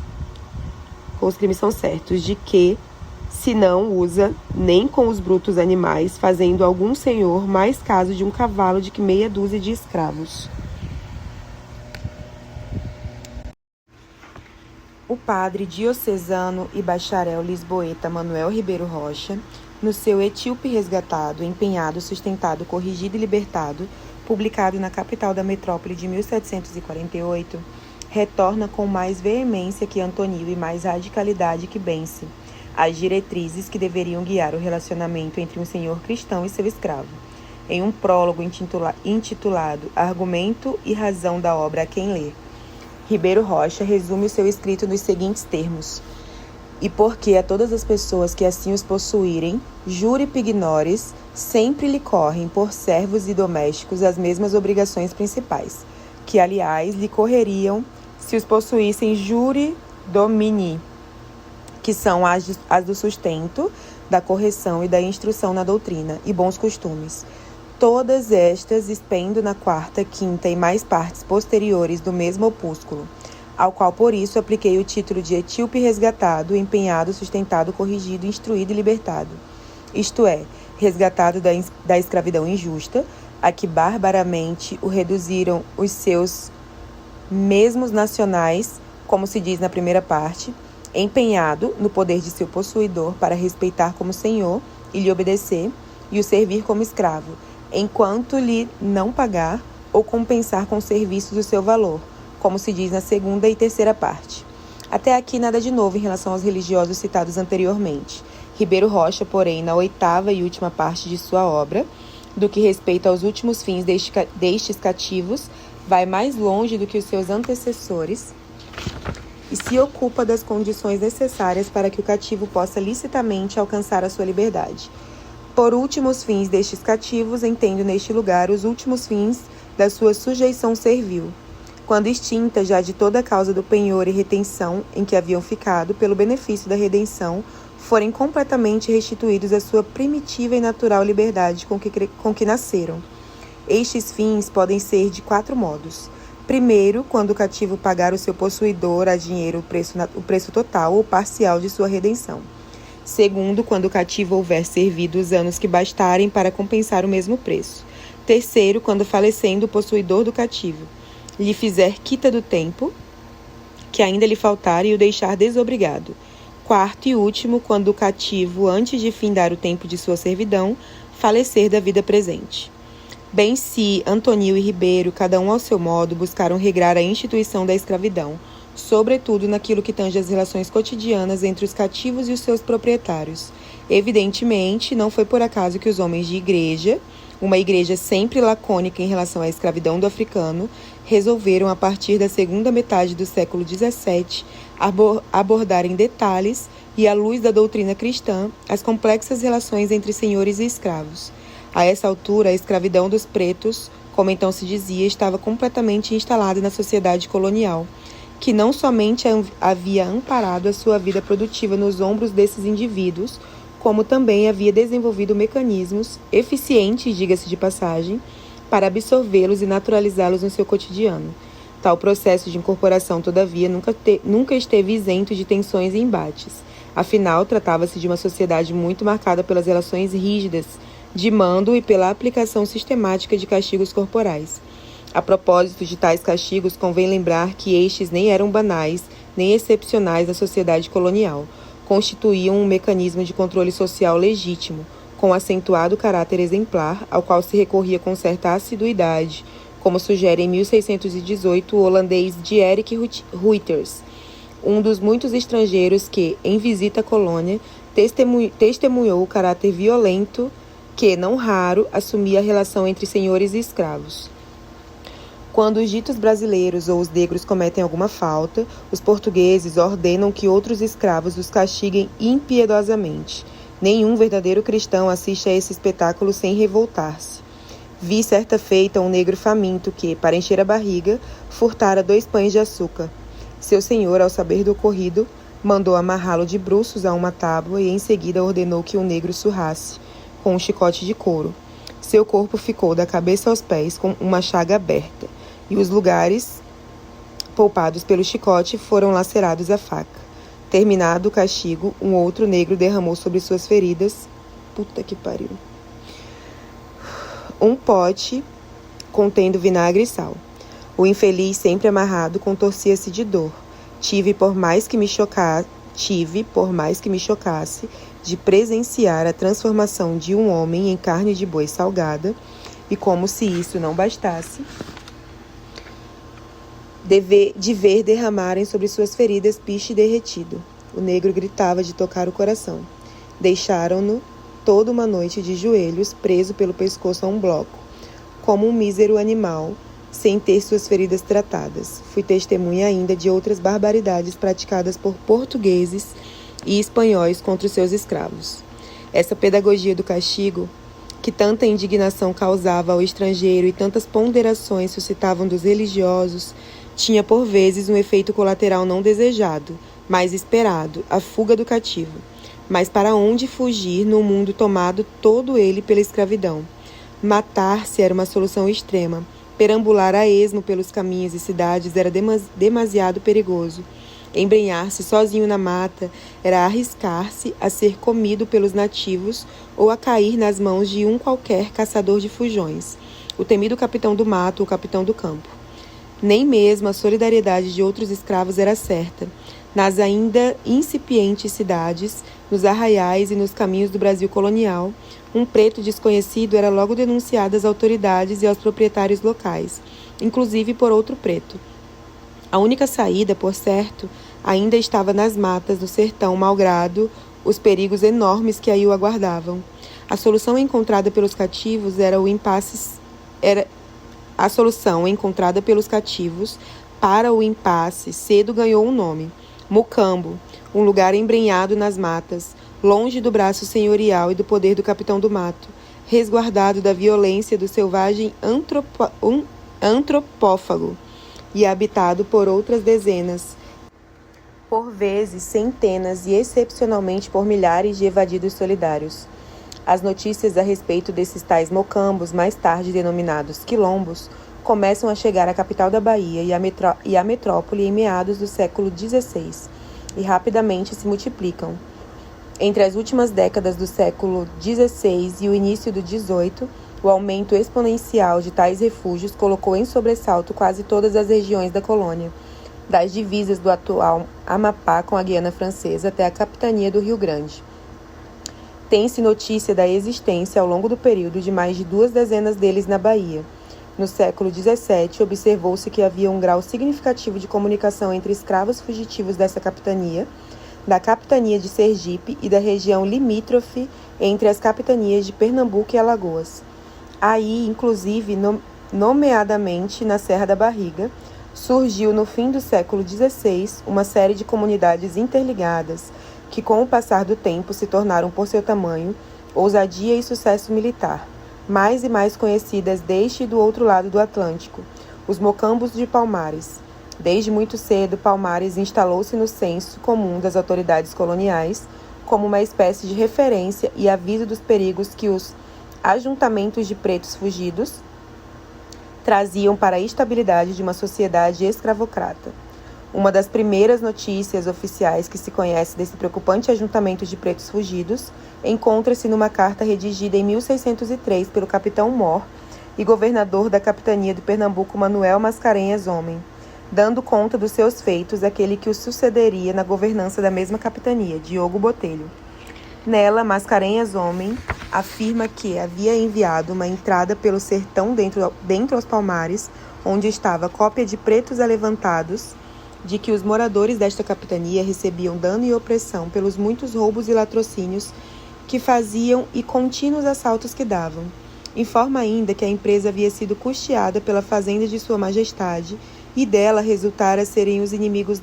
os crimes são certos, de que se não usa nem com os brutos animais, fazendo algum senhor mais caso de um cavalo de que meia dúzia de escravos. O padre diocesano e bacharel lisboeta Manuel Ribeiro Rocha, no seu Etíope Resgatado, Empenhado, Sustentado, Corrigido e Libertado, publicado na capital da metrópole de 1748, retorna com mais veemência que Antonio e mais radicalidade que Bense as diretrizes que deveriam guiar o relacionamento entre um senhor cristão e seu escravo. Em um prólogo intitulado Argumento e Razão da Obra a quem lê, Ribeiro Rocha resume o seu escrito nos seguintes termos: e porque a todas as pessoas que assim os possuírem, jure pignores, sempre lhe correm por servos e domésticos as mesmas obrigações principais, que aliás lhe correriam se os possuíssem jure domini, que são as do sustento, da correção e da instrução na doutrina, e bons costumes. Todas estas expendo na quarta, quinta e mais partes posteriores do mesmo opúsculo, ao qual por isso apliquei o título de Etíope Resgatado, Empenhado, Sustentado, Corrigido, Instruído e Libertado. Isto é, resgatado da escravidão injusta, a que barbaramente o reduziram os seus mesmos nacionais, como se diz na primeira parte, empenhado no poder de seu possuidor para respeitar como senhor e lhe obedecer, e o servir como escravo, enquanto lhe não pagar ou compensar com serviços o seu valor, como se diz na segunda e terceira parte. Até aqui nada de novo em relação aos religiosos citados anteriormente. Ribeiro Rocha, porém, na oitava e última parte de sua obra, do que respeita aos últimos fins destes cativos, vai mais longe do que os seus antecessores e se ocupa das condições necessárias para que o cativo possa licitamente alcançar a sua liberdade. Por últimos fins destes cativos, entendo neste lugar os últimos fins da sua sujeição servil, quando extinta já de toda a causa do penhor e retenção em que haviam ficado, pelo benefício da redenção, forem completamente restituídos à sua primitiva e natural liberdade com que nasceram. Estes fins podem ser de 4 modos. Primeiro, quando o cativo pagar ao seu possuidor a dinheiro o preço total ou parcial de sua redenção. Segundo, quando o cativo houver servido os anos que bastarem para compensar o mesmo preço. Terceiro, quando falecendo o possuidor do cativo lhe fizer quita do tempo que ainda lhe faltar e o deixar desobrigado. Quarto e último, quando o cativo, antes de findar o tempo de sua servidão, falecer da vida presente. Benci, Antonil e Ribeiro, cada um ao seu modo, buscaram regrar a instituição da escravidão, sobretudo naquilo que tange as relações cotidianas entre os cativos e os seus proprietários. Evidentemente, não foi por acaso que os homens de igreja, uma igreja sempre lacônica em relação à escravidão do africano, resolveram, a partir da segunda metade do século XVII, abordar em detalhes e à luz da doutrina cristã as complexas relações entre senhores e escravos. A essa altura, a escravidão dos pretos, como então se dizia, estava completamente instalada na sociedade colonial, que não somente havia amparado a sua vida produtiva nos ombros desses indivíduos, como também havia desenvolvido mecanismos eficientes, diga-se de passagem, para absorvê-los e naturalizá-los no seu cotidiano. Tal processo de incorporação, todavia, nunca esteve isento de tensões e embates. Afinal, tratava-se de uma sociedade muito marcada pelas relações rígidas de mando e pela aplicação sistemática de castigos corporais. A propósito de tais castigos, convém lembrar que estes nem eram banais, nem excepcionais da sociedade colonial. Constituíam um mecanismo de controle social legítimo, com acentuado caráter exemplar, ao qual se recorria com certa assiduidade, como sugere em 1618 o holandês Dierik Huyters, um dos muitos estrangeiros que, em visita à colônia, testemunhou o caráter violento que, não raro, assumia a relação entre senhores e escravos. Quando os ditos brasileiros ou os negros cometem alguma falta, os portugueses ordenam que outros escravos os castiguem impiedosamente. Nenhum verdadeiro cristão assiste a esse espetáculo sem revoltar-se. Vi certa feita um negro faminto que, para encher a barriga, furtara 2 pães de açúcar. Seu senhor, ao saber do ocorrido, mandou amarrá-lo de bruços a uma tábua e em seguida ordenou que o negro surrasse, com um chicote de couro. Seu corpo ficou da cabeça aos pés com uma chaga aberta, e os lugares poupados pelo chicote foram lacerados à faca. Terminado o castigo, um outro negro derramou sobre suas feridas um pote contendo vinagre e sal. O infeliz, sempre amarrado, contorcia-se de dor. Tive, por mais que me chocasse, de presenciar a transformação de um homem em carne de boi salgada, e como se isso não bastasse, de ver derramarem sobre suas feridas piche derretido. O negro gritava de tocar o coração. Deixaram-no toda uma noite de joelhos, preso pelo pescoço a um bloco, como um mísero animal, sem ter suas feridas tratadas. Fui testemunha ainda de outras barbaridades praticadas por portugueses e espanhóis contra os seus escravos. Essa pedagogia do castigo, que tanta indignação causava ao estrangeiro e tantas ponderações suscitavam dos religiosos, tinha por vezes um efeito colateral não desejado, mas esperado, a fuga do cativo. Mas para onde fugir no mundo tomado todo ele pela escravidão? Matar-se era uma solução extrema. Perambular a esmo pelos caminhos e cidades era demasiado perigoso. Embrenhar-se sozinho na mata era arriscar-se a ser comido pelos nativos ou a cair nas mãos de um qualquer caçador de fujões, o temido capitão do mato ou capitão do campo. Nem mesmo a solidariedade de outros escravos era certa. Nas ainda incipientes cidades, nos arraiais e nos caminhos do Brasil colonial, um preto desconhecido era logo denunciado às autoridades e aos proprietários locais, inclusive por outro preto. A única saída, por certo, ainda estava nas matas do sertão, malgrado os perigos enormes que aí o aguardavam. A solução encontrada pelos cativos para o impasse cedo ganhou um nome: Mucambo, um lugar embrenhado nas matas, longe do braço senhorial e do poder do capitão do mato, resguardado da violência do selvagem antropófago, e habitado por outras dezenas, por vezes centenas e excepcionalmente por milhares de evadidos solidários. As notícias a respeito desses tais mocambos, mais tarde denominados quilombos, começam a chegar à capital da Bahia e à metrópole em meados do século XVI, e rapidamente se multiplicam. Entre as últimas décadas do século XVI e o início do XVIII, o aumento exponencial de tais refúgios colocou em sobressalto quase todas as regiões da colônia, das divisas do atual Amapá com a Guiana Francesa até a capitania do Rio Grande. Tem-se notícia da existência, ao longo do período, de mais de 2 dezenas deles na Bahia. No século XVII, observou-se que havia um grau significativo de comunicação entre escravos fugitivos dessa capitania, da capitania de Sergipe e da região limítrofe entre as capitanias de Pernambuco e Alagoas. Aí, inclusive, nomeadamente na Serra da Barriga, surgiu no fim do século XVI uma série de comunidades interligadas que, com o passar do tempo, se tornaram, por seu tamanho, ousadia e sucesso militar, mais e mais conhecidas deste e do outro lado do Atlântico, os Mocambos de Palmares. Desde muito cedo, Palmares instalou-se no senso comum das autoridades coloniais como uma espécie de referência e aviso dos perigos que os ajuntamentos de pretos fugidos traziam para a estabilidade de uma sociedade escravocrata. Uma das primeiras notícias oficiais que se conhece desse preocupante ajuntamento de pretos fugidos encontra-se numa carta redigida em 1603 pelo capitão Mor e governador da capitania de Pernambuco, Manuel Mascarenhas Homem, dando conta dos seus feitos àquele que o sucederia na governança da mesma capitania, Diogo Botelho. Nela, Mascarenhas Homem afirma que havia enviado uma entrada pelo sertão dentro aos Palmares, onde estava cópia de pretos alevantados, de que os moradores desta capitania recebiam dano e opressão pelos muitos roubos e latrocínios que faziam e contínuos assaltos que davam. Informa ainda que a empresa havia sido custeada pela fazenda de Sua Majestade e dela resultara serem os inimigos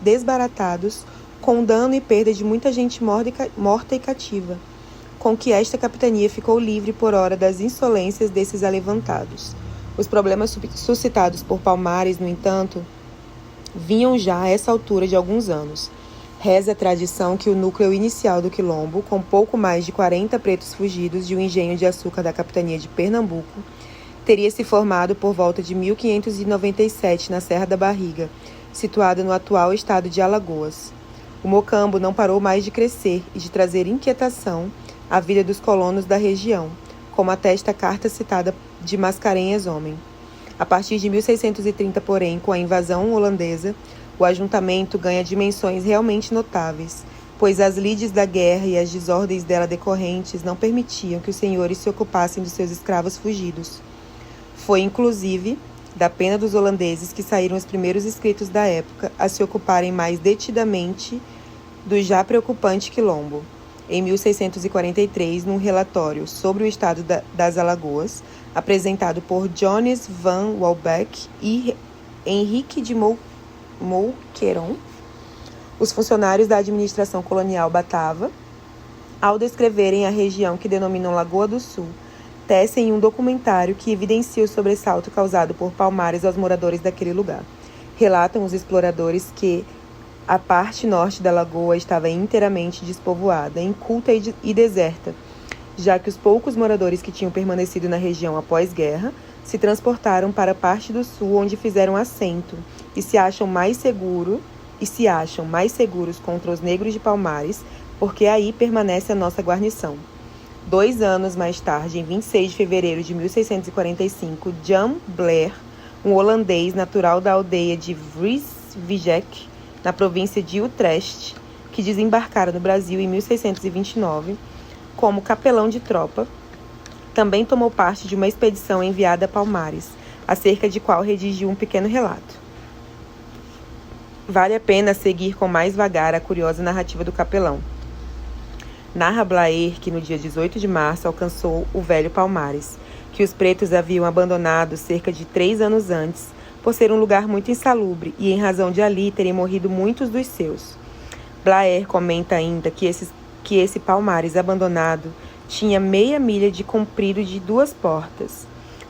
desbaratados, com dano e perda de muita gente morta e cativa, com que esta capitania ficou livre por hora das insolências desses alevantados. Os problemas suscitados por Palmares, no entanto, vinham já a essa altura de alguns anos. Reza a tradição que o núcleo inicial do quilombo, com pouco mais de 40 pretos fugidos de um engenho de açúcar da capitania de Pernambuco, teria se formado por volta de 1597 na Serra da Barriga, situada no atual estado de Alagoas. O Mocambo não parou mais de crescer e de trazer inquietação à vida dos colonos da região, como atesta a carta citada de Mascarenhas Homem. A partir de 1630, porém, com a invasão holandesa, o ajuntamento ganha dimensões realmente notáveis, pois as lides da guerra e as desordens dela decorrentes não permitiam que os senhores se ocupassem dos seus escravos fugidos. Foi, inclusive, da pena dos holandeses que saíram os primeiros escritos da época a se ocuparem mais detidamente do já preocupante quilombo. Em 1643, num relatório sobre o estado das Alagoas, apresentado por Jones van Walbeck e Henrique de Mouqueron, os funcionários da administração colonial Batava, ao descreverem a região que denominam Lagoa do Sul, tecem um documentário que evidencia o sobressalto causado por Palmares aos moradores daquele lugar. Relatam os exploradores que a parte norte da lagoa estava inteiramente despovoada, inculta e deserta, já que os poucos moradores que tinham permanecido na região após guerra se transportaram para a parte do sul, onde fizeram assento e se acham mais seguros contra os negros de Palmares, porque aí permanece a nossa guarnição. 2 anos mais tarde, em 26 de fevereiro de 1645, Jan Blair, um holandês natural da aldeia de Vrijswijk, na província de Utrecht, que desembarcara no Brasil em 1629, como capelão de tropa, também tomou parte de uma expedição enviada a Palmares, acerca de qual redigiu um pequeno relato. Vale a pena seguir com mais vagar a curiosa narrativa do capelão. Narra Blair que no dia 18 de março alcançou o velho Palmares, que os pretos haviam abandonado cerca de 3 anos antes, por ser um lugar muito insalubre e em razão de ali terem morrido muitos dos seus. Blair comenta ainda que esse Palmares abandonado tinha meia milha de comprido de 2 portas.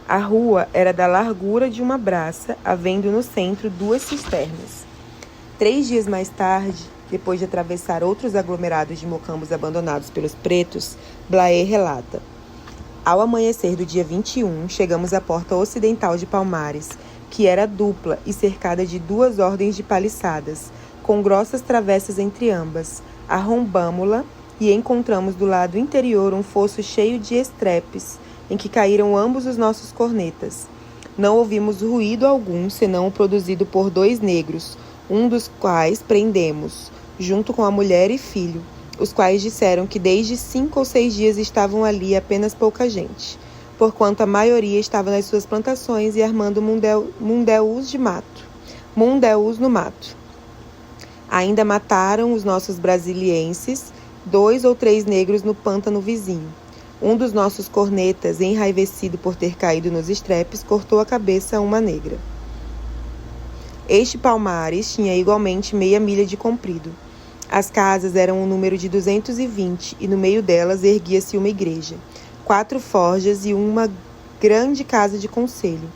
A rua era da largura de uma braça, havendo no centro 2 cisternas. 3 dias mais tarde, depois de atravessar outros aglomerados de mocambos abandonados pelos pretos, Blair relata: ao amanhecer do dia 21, chegamos à porta ocidental de Palmares, que era dupla e cercada de 2 ordens de paliçadas, com grossas travessas entre ambas. Arrombamo-la e encontramos do lado interior um fosso cheio de estrepes, em que caíram ambos os nossos cornetas. Não ouvimos ruído algum, senão o produzido por 2 negros, um dos quais prendemos, junto com a mulher e filho. os quais disseram que desde 5 ou 6 dias estavam ali apenas pouca gente, porquanto a maioria estava nas suas plantações e armando mundeus no mato. Ainda mataram os nossos brasilienses, 2 ou 3 negros no pântano vizinho. Um dos nossos cornetas, enraivecido por ter caído nos estrepes, cortou a cabeça a uma negra. Este palmares tinha igualmente meia milha de comprido. As casas eram um número de 220 e no meio delas erguia-se uma igreja, 4 forjas e uma grande casa de conselho.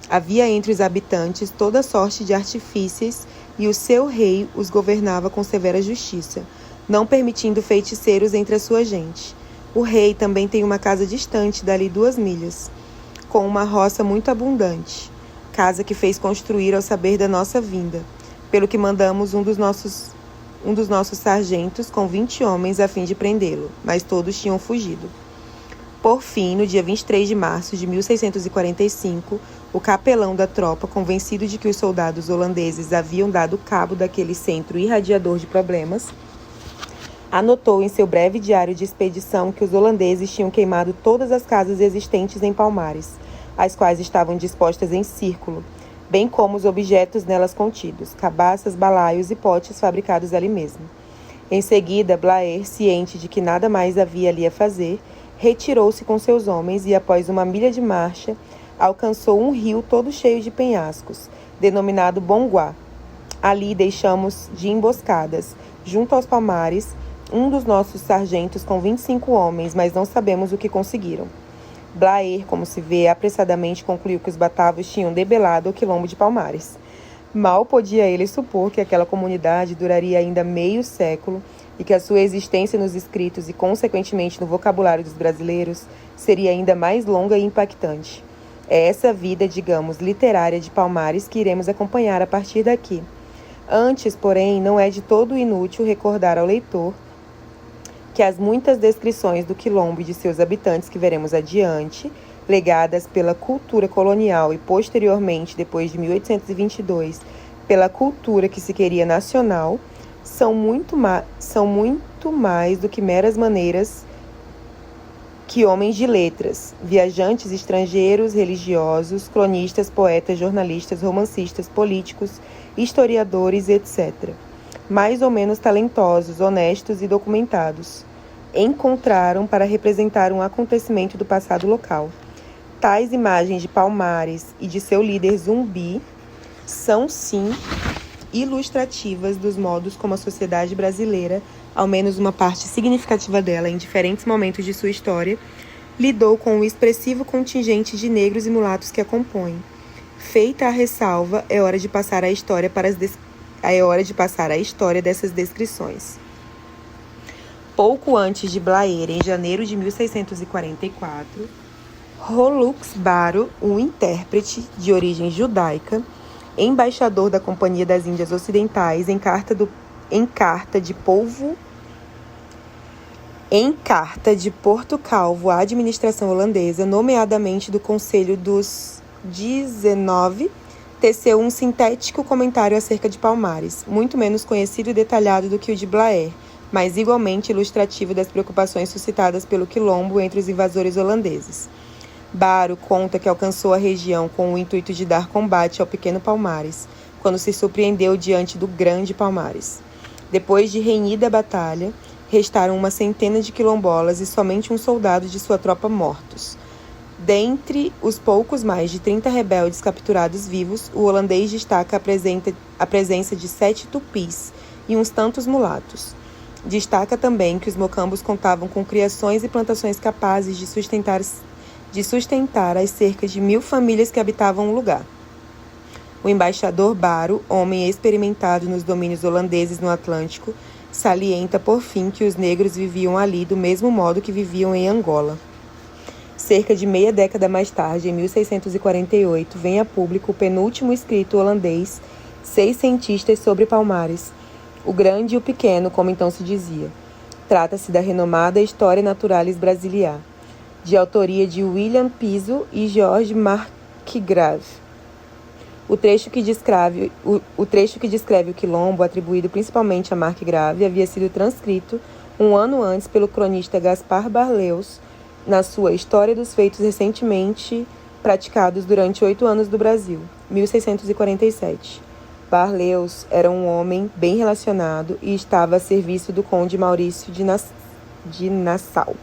Havia entre os habitantes toda sorte de artifícios e o seu rei os governava com severa justiça, não permitindo feiticeiros entre a sua gente. O rei também tem uma casa distante dali 2 milhas, com uma roça muito abundante, casa que fez construir ao saber da nossa vinda, pelo que mandamos um dos nossos sargentos com 20 homens a fim de prendê-lo, mas todos tinham fugido. Por fim, no dia 23 de março de 1645, o capelão da tropa, convencido de que os soldados holandeses haviam dado cabo daquele centro irradiador de problemas, anotou em seu breve diário de expedição que os holandeses tinham queimado todas as casas existentes em Palmares, as quais estavam dispostas em círculo, bem como os objetos nelas contidos, cabaças, balaios e potes fabricados ali mesmo. Em seguida, Blair, ciente de que nada mais havia ali a fazer, retirou-se com seus homens e, após 1 milha de marcha, alcançou um rio todo cheio de penhascos, denominado Bonguá. Ali deixamos de emboscadas, junto aos palmares, um dos nossos sargentos com 25 homens, mas não sabemos o que conseguiram. Blair, como se vê, apressadamente concluiu que os batavos tinham debelado o quilombo de Palmares. Mal podia ele supor que aquela comunidade duraria ainda meio século e que a sua existência nos escritos e, consequentemente, no vocabulário dos brasileiros seria ainda mais longa e impactante. É essa vida, digamos, literária de Palmares que iremos acompanhar a partir daqui. Antes, porém, não é de todo inútil recordar ao leitor que as muitas descrições do quilombo e de seus habitantes que veremos adiante, legadas pela cultura colonial e posteriormente, depois de 1822, pela cultura que se queria nacional, são muito mais do que meras maneiras que homens de letras, viajantes estrangeiros, religiosos, cronistas, poetas, jornalistas, romancistas, políticos, historiadores, etc., mais ou menos talentosos, honestos e documentados, encontraram para representar um acontecimento do passado local. Tais imagens de Palmares e de seu líder Zumbi são, sim, ilustrativas dos modos como a sociedade brasileira, ao menos uma parte significativa dela, em diferentes momentos de sua história, lidou com o expressivo contingente de negros e mulatos que a compõem. Feita a ressalva, é hora de passar a história dessas descrições. Pouco antes de Blair, em janeiro de 1644, Rolux Baro, um intérprete de origem judaica, embaixador da Companhia das Índias Ocidentais, em carta de Porto Calvo à administração holandesa, nomeadamente do Conselho dos 19, teceu um sintético comentário acerca de Palmares, muito menos conhecido e detalhado do que o de Blair, mas igualmente ilustrativo das preocupações suscitadas pelo quilombo entre os invasores holandeses. Baro conta que alcançou a região com o intuito de dar combate ao pequeno Palmares, quando se surpreendeu diante do grande Palmares. Depois de renhida batalha, restaram uma centena de quilombolas e somente um soldado de sua tropa mortos. Dentre os poucos mais de 30 rebeldes capturados vivos, o holandês destaca a presença de 7 tupis e uns tantos mulatos. Destaca também que os mocambos contavam com criações e plantações capazes de sustentar as cerca de 1.000 famílias que habitavam o lugar. O embaixador Baro, homem experimentado nos domínios holandeses no Atlântico, salienta por fim que os negros viviam ali do mesmo modo que viviam em Angola. Cerca de meia década mais tarde, em 1648, vem a público o penúltimo escrito holandês, 6 cientistas sobre Palmares, o grande e o pequeno, como então se dizia. Trata-se da renomada História Naturalis Brasiliae, de autoria de William Piso e George Marcgrave. O trecho que descreve o quilombo, atribuído principalmente a Marcgrave, havia sido transcrito um ano antes pelo cronista Gaspar Barleus, na sua História dos Feitos Recentemente Praticados durante 8 anos do Brasil, 1647. Barleus era um homem bem relacionado e estava a serviço do conde Maurício de Nassau,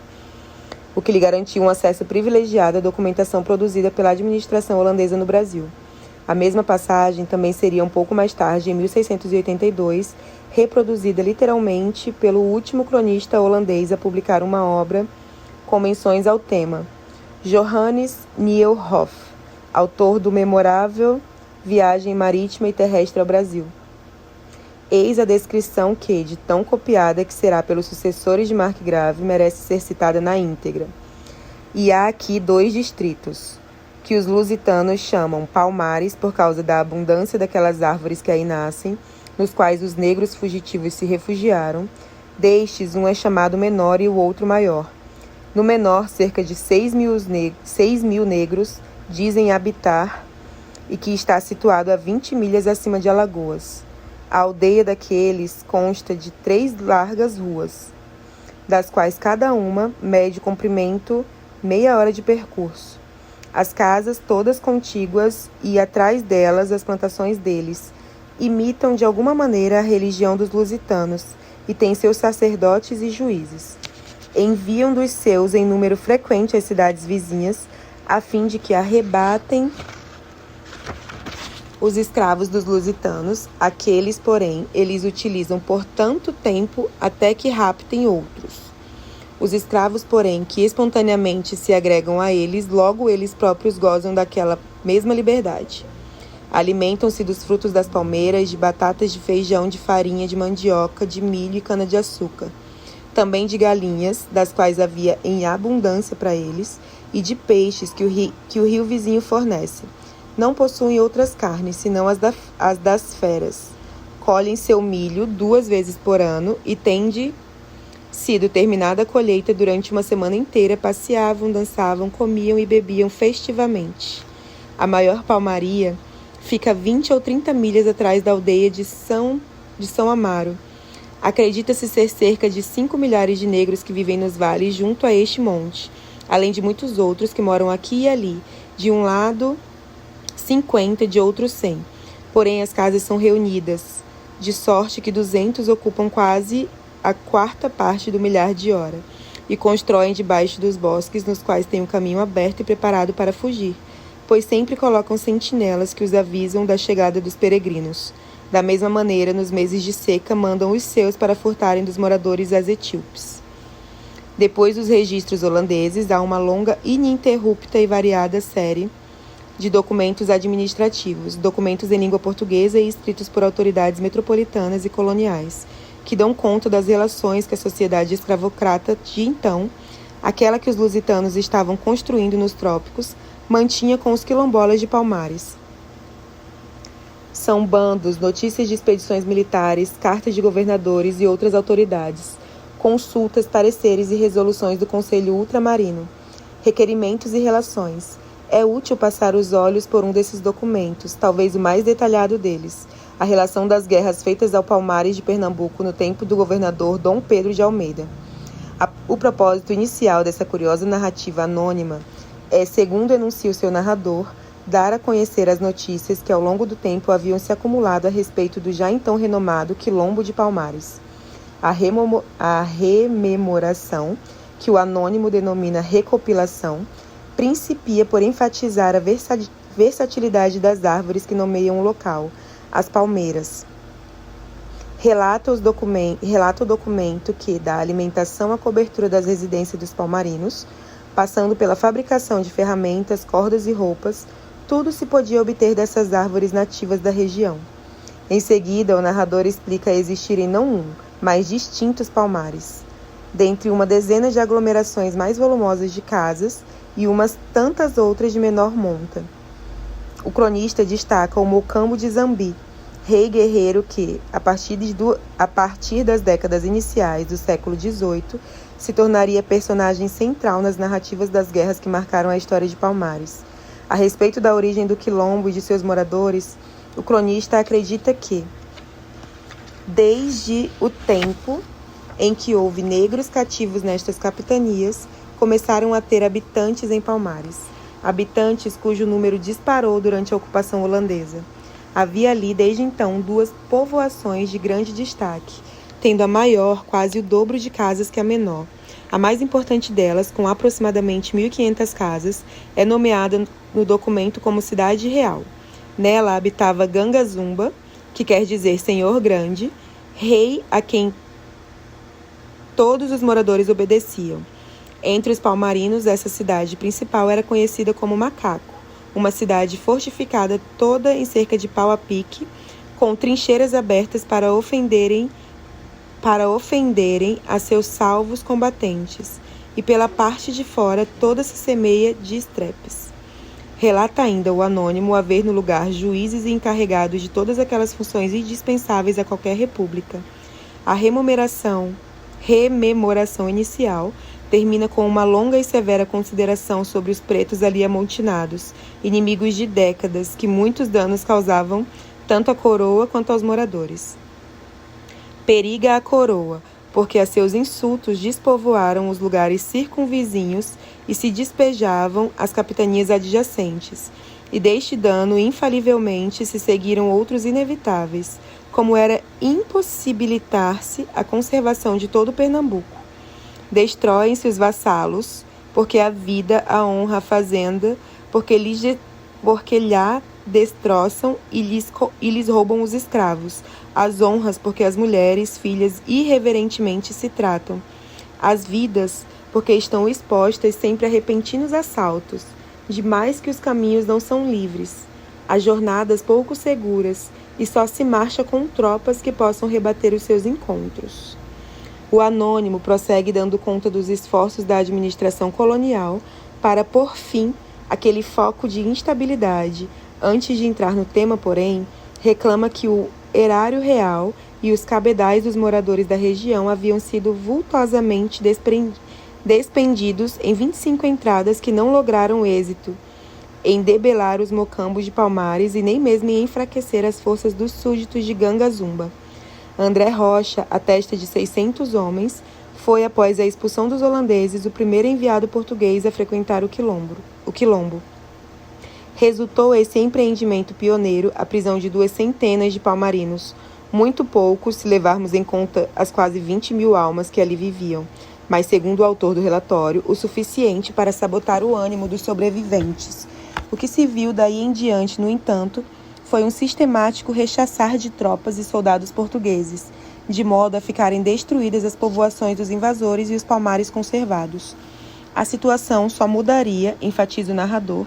o que lhe garantia um acesso privilegiado à documentação produzida pela administração holandesa no Brasil. A mesma passagem também seria um pouco mais tarde, em 1682, reproduzida literalmente pelo último cronista holandês a publicar uma obra com menções ao tema, Johannes Nieuwhof, autor do memorável Viagem Marítima e Terrestre ao Brasil. Eis a descrição que, de tão copiada que será pelos sucessores de Markgrave, merece ser citada na íntegra. E há aqui 2 distritos, que os lusitanos chamam Palmares por causa da abundância daquelas árvores que aí nascem, nos quais os negros fugitivos se refugiaram. Destes, um é chamado Menor e o outro Maior. No Menor, cerca de 6.000 negros dizem habitar e que está situado a 20 milhas acima de Alagoas. A aldeia daqueles consta de 3 largas ruas, das quais cada uma mede comprimento meia hora de percurso. As casas, todas contíguas, e atrás delas as plantações deles, imitam de alguma maneira a religião dos lusitanos e têm seus sacerdotes e juízes. Enviam dos seus em número frequente às cidades vizinhas, a fim de que arrebatem os escravos dos lusitanos. Aqueles, porém, eles utilizam por tanto tempo até que raptem outros. Os escravos, porém, que espontaneamente se agregam a eles, logo eles próprios gozam daquela mesma liberdade. Alimentam-se dos frutos das palmeiras, de batatas, de feijão, de farinha, de mandioca, de milho e cana-de-açúcar. Também de galinhas, das quais havia em abundância para eles, e de peixes que o rio vizinho fornece. Não possuem outras carnes, senão as das feras. Colhem seu milho 2 vezes por ano e tende sido terminada a colheita, durante uma semana inteira, passeavam, dançavam, comiam e bebiam festivamente. A maior palmaria fica 20 ou 30 milhas atrás da aldeia de São Amaro. Acredita-se ser cerca de 5 milhares de negros que vivem nos vales junto a este monte, além de muitos outros que moram aqui e ali, de um lado 50, de outros 100. Porém, as casas são reunidas, de sorte que 200 ocupam quase a 4ª parte do milhar de hora, e constroem debaixo dos bosques, nos quais tem um caminho aberto e preparado para fugir, pois sempre colocam sentinelas que os avisam da chegada dos peregrinos. Da mesma maneira, nos meses de seca, mandam os seus para furtarem dos moradores as etíopes. Depois dos registros holandeses, há uma longa, ininterrupta e variada série de documentos administrativos, documentos em língua portuguesa e escritos por autoridades metropolitanas e coloniais, que dão conta das relações que a sociedade escravocrata de então, aquela que os lusitanos estavam construindo nos trópicos, mantinha com os quilombolas de Palmares. São bandos, notícias de expedições militares, cartas de governadores e outras autoridades, consultas, pareceres e resoluções do Conselho Ultramarino, requerimentos e relações. É útil passar os olhos por um desses documentos, talvez o mais detalhado deles, a relação das guerras feitas ao Palmares de Pernambuco no tempo do governador Dom Pedro de Almeida. O propósito inicial dessa curiosa narrativa anônima é, segundo enuncia o seu narrador, dar a conhecer as notícias que ao longo do tempo haviam se acumulado a respeito do já então renomado Quilombo de Palmares. A rememoração, que o anônimo denomina recopilação, principia por enfatizar a versatilidade das árvores que nomeiam o local, as palmeiras. Relata o documento que, da alimentação à cobertura das residências dos palmarinos, passando pela fabricação de ferramentas, cordas e roupas, tudo se podia obter dessas árvores nativas da região. Em seguida, o narrador explica existirem não um, mas distintos palmares, dentre uma dezena de aglomerações mais volumosas de casas e umas tantas outras de menor monta. O cronista destaca o Mocambo de Zambi, rei guerreiro que, a partir das décadas iniciais do século XVIII, se tornaria personagem central nas narrativas das guerras que marcaram a história de Palmares. A respeito da origem do quilombo e de seus moradores, o cronista acredita que, desde o tempo em que houve negros cativos nestas capitanias, começaram a ter habitantes em Palmares. Habitantes cujo número disparou durante a ocupação holandesa. Havia ali, desde então, 2 povoações de grande destaque, tendo a maior quase o dobro de casas que a menor. A mais importante delas, com aproximadamente 1.500 casas, é nomeada no documento como Cidade Real. Nela habitava Gangazumba, que quer dizer Senhor Grande, rei a quem todos os moradores obedeciam. Entre os palmarinos, essa cidade principal era conhecida como Macaco, uma cidade fortificada toda em cerca de pau a pique, com trincheiras abertas para ofenderem a seus salvos combatentes, e pela parte de fora toda se semeia de estrepes. Relata ainda o anônimo haver no lugar juízes e encarregados de todas aquelas funções indispensáveis a qualquer república. A rememoração inicial termina com uma longa e severa consideração sobre os pretos ali amotinados, inimigos de décadas que muitos danos causavam tanto à coroa quanto aos moradores. Periga a coroa, porque a seus insultos despovoaram os lugares circunvizinhos e se despejavam as capitanias adjacentes, e deste dano infalivelmente se seguiram outros inevitáveis, como era impossibilitar-se a conservação de todo Pernambuco. Destroem-se os vassalos, porque a vida, a honra, a fazenda, porque lhe destroçam e lhes roubam os escravos, as honras, porque as mulheres, filhas, irreverentemente se tratam, as vidas, porque estão expostas sempre a repentinos assaltos, demais que os caminhos não são livres, as jornadas pouco seguras, e só se marcha com tropas que possam rebater os seus encontros. O anônimo prossegue dando conta dos esforços da administração colonial para pôr fim àquele foco de instabilidade. Antes de entrar no tema, porém, reclama que o erário real e os cabedais dos moradores da região haviam sido vultosamente despendidos em 25 entradas que não lograram êxito em debelar os mocambos de Palmares e nem mesmo em enfraquecer as forças dos súditos de Gangazumba. André Rocha, atesta de 600 homens, foi, após a expulsão dos holandeses, o primeiro enviado português a frequentar o quilombo. Resultou esse empreendimento pioneiro a prisão de 200 de palmarinos, muito poucos se levarmos em conta as quase 20.000 almas que ali viviam, mas, segundo o autor do relatório, o suficiente para sabotar o ânimo dos sobreviventes. O que se viu daí em diante, no entanto, foi um sistemático rechaçar de tropas e soldados portugueses, de modo a ficarem destruídas as povoações dos invasores e os palmares conservados. A situação só mudaria, enfatiza o narrador,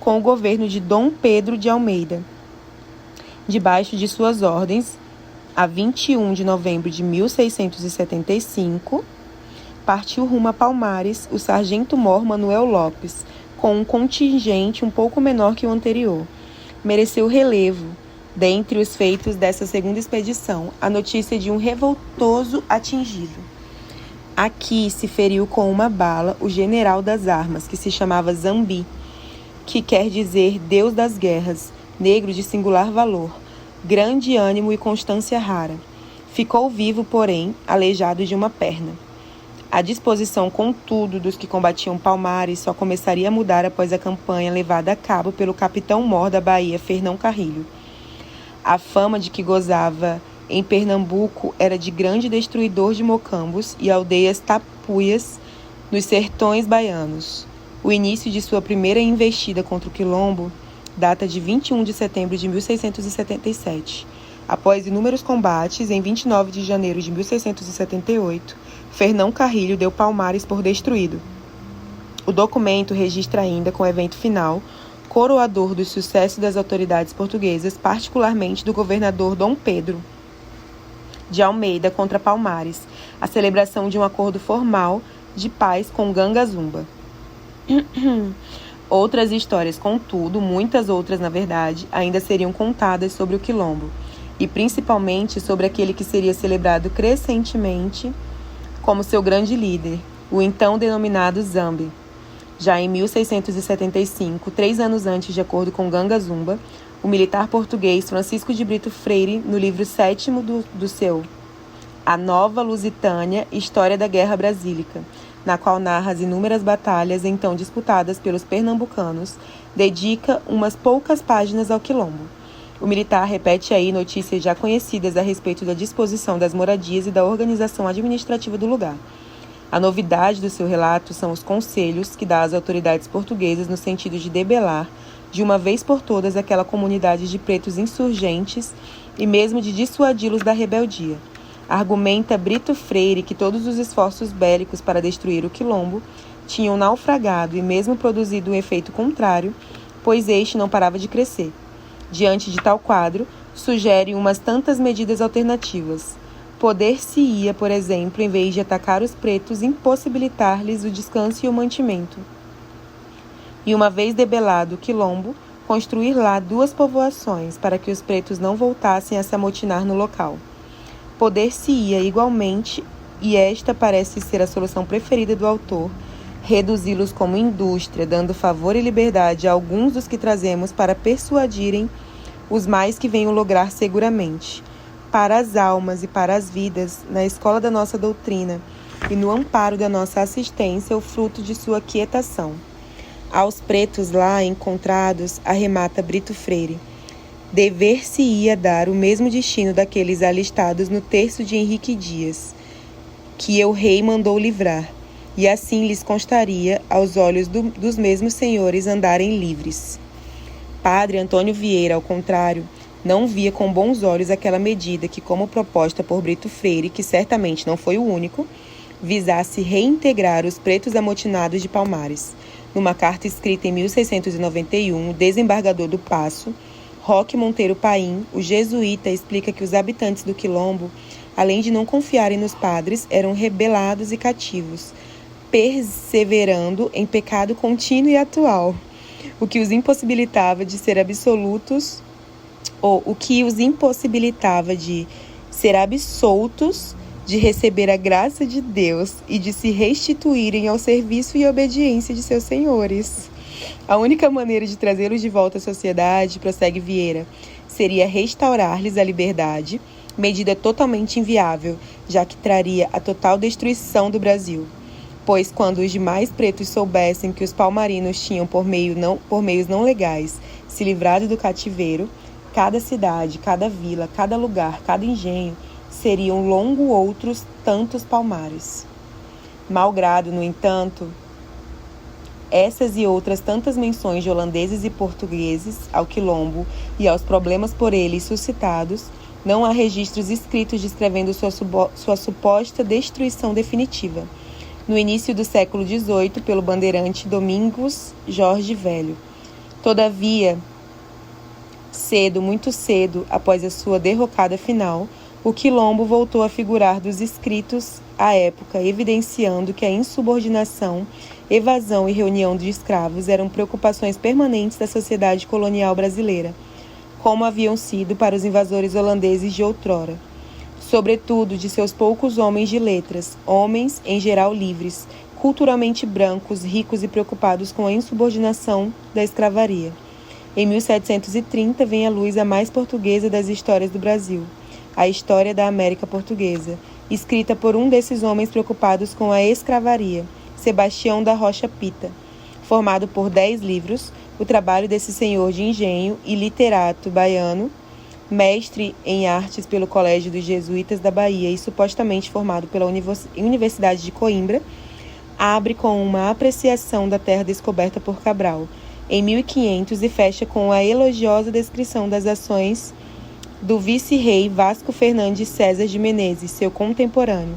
com o governo de Dom Pedro de Almeida. Debaixo de suas ordens, a 21 de novembro de 1675, partiu rumo a Palmares o sargento-mor Manuel Lopes, com um contingente um pouco menor que o anterior. Mereceu relevo, dentre os feitos dessa segunda expedição, a notícia de um revoltoso atingido. Aqui se feriu com uma bala o general das armas, que se chamava Zambi, que quer dizer Deus das guerras, negro de singular valor, grande ânimo e constância rara. Ficou vivo, porém, aleijado de uma perna. A disposição, contudo, dos que combatiam Palmares só começaria a mudar após a campanha levada a cabo pelo capitão-mor da Bahia, Fernão Carrilho. A fama de que gozava em Pernambuco era de grande destruidor de mocambos e aldeias tapuias nos sertões baianos. O início de sua primeira investida contra o quilombo data de 21 de setembro de 1677. Após inúmeros combates, em 29 de janeiro de 1678, Fernão Carrilho deu Palmares por destruído. O documento registra ainda, com o evento final, coroador do sucesso das autoridades portuguesas, particularmente do governador Dom Pedro de Almeida contra Palmares, a celebração de um acordo formal de paz com Gangazumba. Outras histórias, contudo, muitas outras na verdade, ainda seriam contadas sobre o quilombo, e principalmente sobre aquele que seria celebrado crescentemente como seu grande líder, o então denominado Zambi. Já em 1675, 3 anos antes, de acordo com Gangazumba, o militar português Francisco de Brito Freire, no livro 7º do seu A Nova Lusitânia, História da Guerra Brasílica, na qual narra as inúmeras batalhas então disputadas pelos pernambucanos, dedica umas poucas páginas ao quilombo. O militar repete aí notícias já conhecidas a respeito da disposição das moradias e da organização administrativa do lugar. A novidade do seu relato são os conselhos que dá às autoridades portuguesas no sentido de debelar, de uma vez por todas, aquela comunidade de pretos insurgentes e mesmo de dissuadi-los da rebeldia. Argumenta Brito Freire que todos os esforços bélicos para destruir o quilombo tinham naufragado e mesmo produzido um efeito contrário, pois este não parava de crescer. Diante de tal quadro, sugere umas tantas medidas alternativas. Poder-se-ia, por exemplo, em vez de atacar os pretos, impossibilitar-lhes o descanso e o mantimento. E uma vez debelado o quilombo, construir lá 2 povoações para que os pretos não voltassem a se amotinar no local. Poder-se-ia igualmente, e esta parece ser a solução preferida do autor, reduzi-los como indústria, dando favor e liberdade a alguns dos que trazemos para persuadirem os mais que venham lograr seguramente, para as almas e para as vidas, na escola da nossa doutrina e no amparo da nossa assistência, o fruto de sua quietação. Aos pretos lá encontrados, arremata Brito Freire, dever-se-ia dar o mesmo destino daqueles alistados no terço de Henrique Dias, que o rei mandou livrar, e assim lhes constaria, aos olhos dos mesmos senhores, andarem livres. Padre Antônio Vieira, ao contrário, não via com bons olhos aquela medida que, como proposta por Brito Freire, que certamente não foi o único, visasse reintegrar os pretos amotinados de Palmares. Numa carta escrita em 1691, o desembargador do Paço, Roque Monteiro Paim, o jesuíta, explica que os habitantes do quilombo, além de não confiarem nos padres, eram rebelados e cativos, perseverando em pecado contínuo e atual, o que os impossibilitava de ser absolutos, ou o que os impossibilitava de ser absoltos, de receber a graça de Deus e de se restituírem ao serviço e obediência de seus senhores. A única maneira de trazê-los de volta à sociedade, prossegue Vieira, seria restaurar-lhes a liberdade, medida totalmente inviável, já que traria a total destruição do Brasil. Pois quando os demais pretos soubessem que os palmarinos tinham, por meios não legais, se livrado do cativeiro, cada cidade, cada vila, cada lugar, cada engenho, seriam longo outros tantos palmares. Malgrado, no entanto, essas e outras tantas menções de holandeses e portugueses ao quilombo e aos problemas por eles suscitados, não há registros escritos descrevendo sua suposta destruição definitiva. No início do século XVIII, pelo bandeirante Domingos Jorge Velho. Todavia, muito cedo, após a sua derrocada final, o quilombo voltou a figurar dos escritos à época, evidenciando que a insubordinação, evasão e reunião de escravos eram preocupações permanentes da sociedade colonial brasileira, como haviam sido para os invasores holandeses de outrora. Sobretudo de seus poucos homens de letras, homens, em geral, livres, culturalmente brancos, ricos e preocupados com a insubordinação da escravaria. Em 1730 vem à luz a mais portuguesa das histórias do Brasil, a História da América Portuguesa, escrita por um desses homens preocupados com a escravaria, Sebastião da Rocha Pita. Formado por 10 livros, o trabalho desse senhor de engenho e literato baiano, mestre em artes pelo Colégio dos Jesuítas da Bahia e supostamente formado pela Universidade de Coimbra, abre com uma apreciação da terra descoberta por Cabral, em 1500, e fecha com a elogiosa descrição das ações do vice-rei Vasco Fernandes César de Menezes, seu contemporâneo.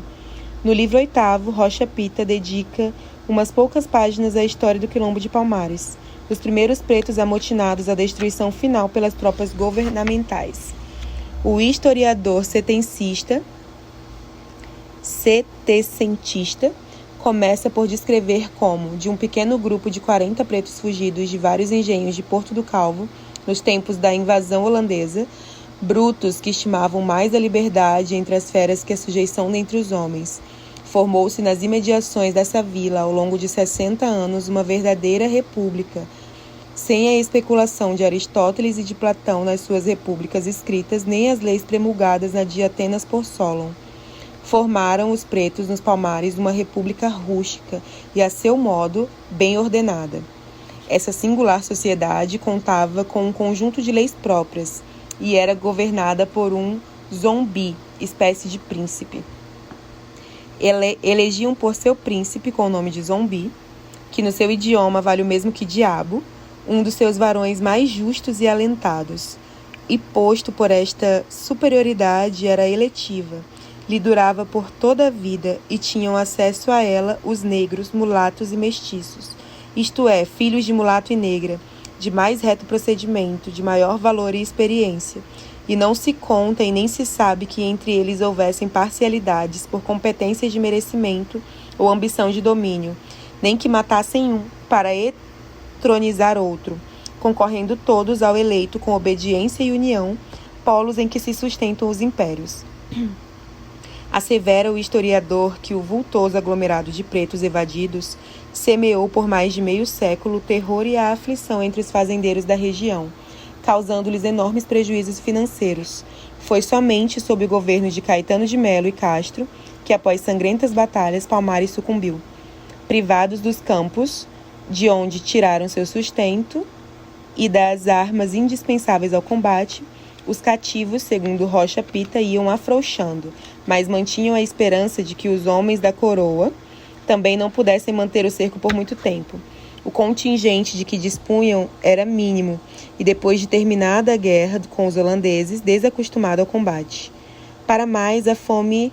No livro 8º, Rocha Pita dedica umas poucas páginas à história do quilombo de Palmares, os primeiros pretos amotinados à destruição final pelas tropas governamentais. O historiador setecentista começa por descrever como, de um pequeno grupo de 40 pretos fugidos de vários engenhos de Porto do Calvo, nos tempos da invasão holandesa, brutos que estimavam mais a liberdade entre as feras que a sujeição dentre os homens, formou-se nas imediações dessa vila, ao longo de 60 anos, uma verdadeira república, sem a especulação de Aristóteles e de Platão nas suas repúblicas escritas, nem as leis promulgadas na de Atenas por Solon. formaram os pretos nos Palmares uma república rústica e, a seu modo, bem ordenada. Essa singular sociedade contava com um conjunto de leis próprias e era governada por um zombi, espécie de príncipe. Elegiam por seu príncipe, com o nome de Zombi, que no seu idioma vale o mesmo que diabo, um dos seus varões mais justos e alentados, e posto por esta superioridade era eletiva, lhe durava por toda a vida e tinham acesso a ela os negros, mulatos e mestiços, isto é, filhos de mulato e negra, de mais reto procedimento, de maior valor e experiência, e não se conta e nem se sabe que entre eles houvessem parcialidades por competências de merecimento ou ambição de domínio, nem que matassem um para entronizar outro, concorrendo todos ao eleito com obediência e união, polos em que se sustentam os impérios. Assevera o historiador que o vultoso aglomerado de pretos evadidos semeou por mais de meio século o terror e a aflição entre os fazendeiros da região, causando-lhes enormes prejuízos financeiros. Foi somente sob o governo de Caetano de Melo e Castro que, após sangrentas batalhas, Palmares sucumbiu. Privados dos campos, de onde tiraram seu sustento, e das armas indispensáveis ao combate, os cativos, segundo Rocha Pita, iam afrouxando, mas mantinham a esperança de que os homens da coroa também não pudessem manter o cerco por muito tempo. O contingente de que dispunham era mínimo, e depois de terminada a guerra com os holandeses, desacostumado ao combate. Para mais, a fome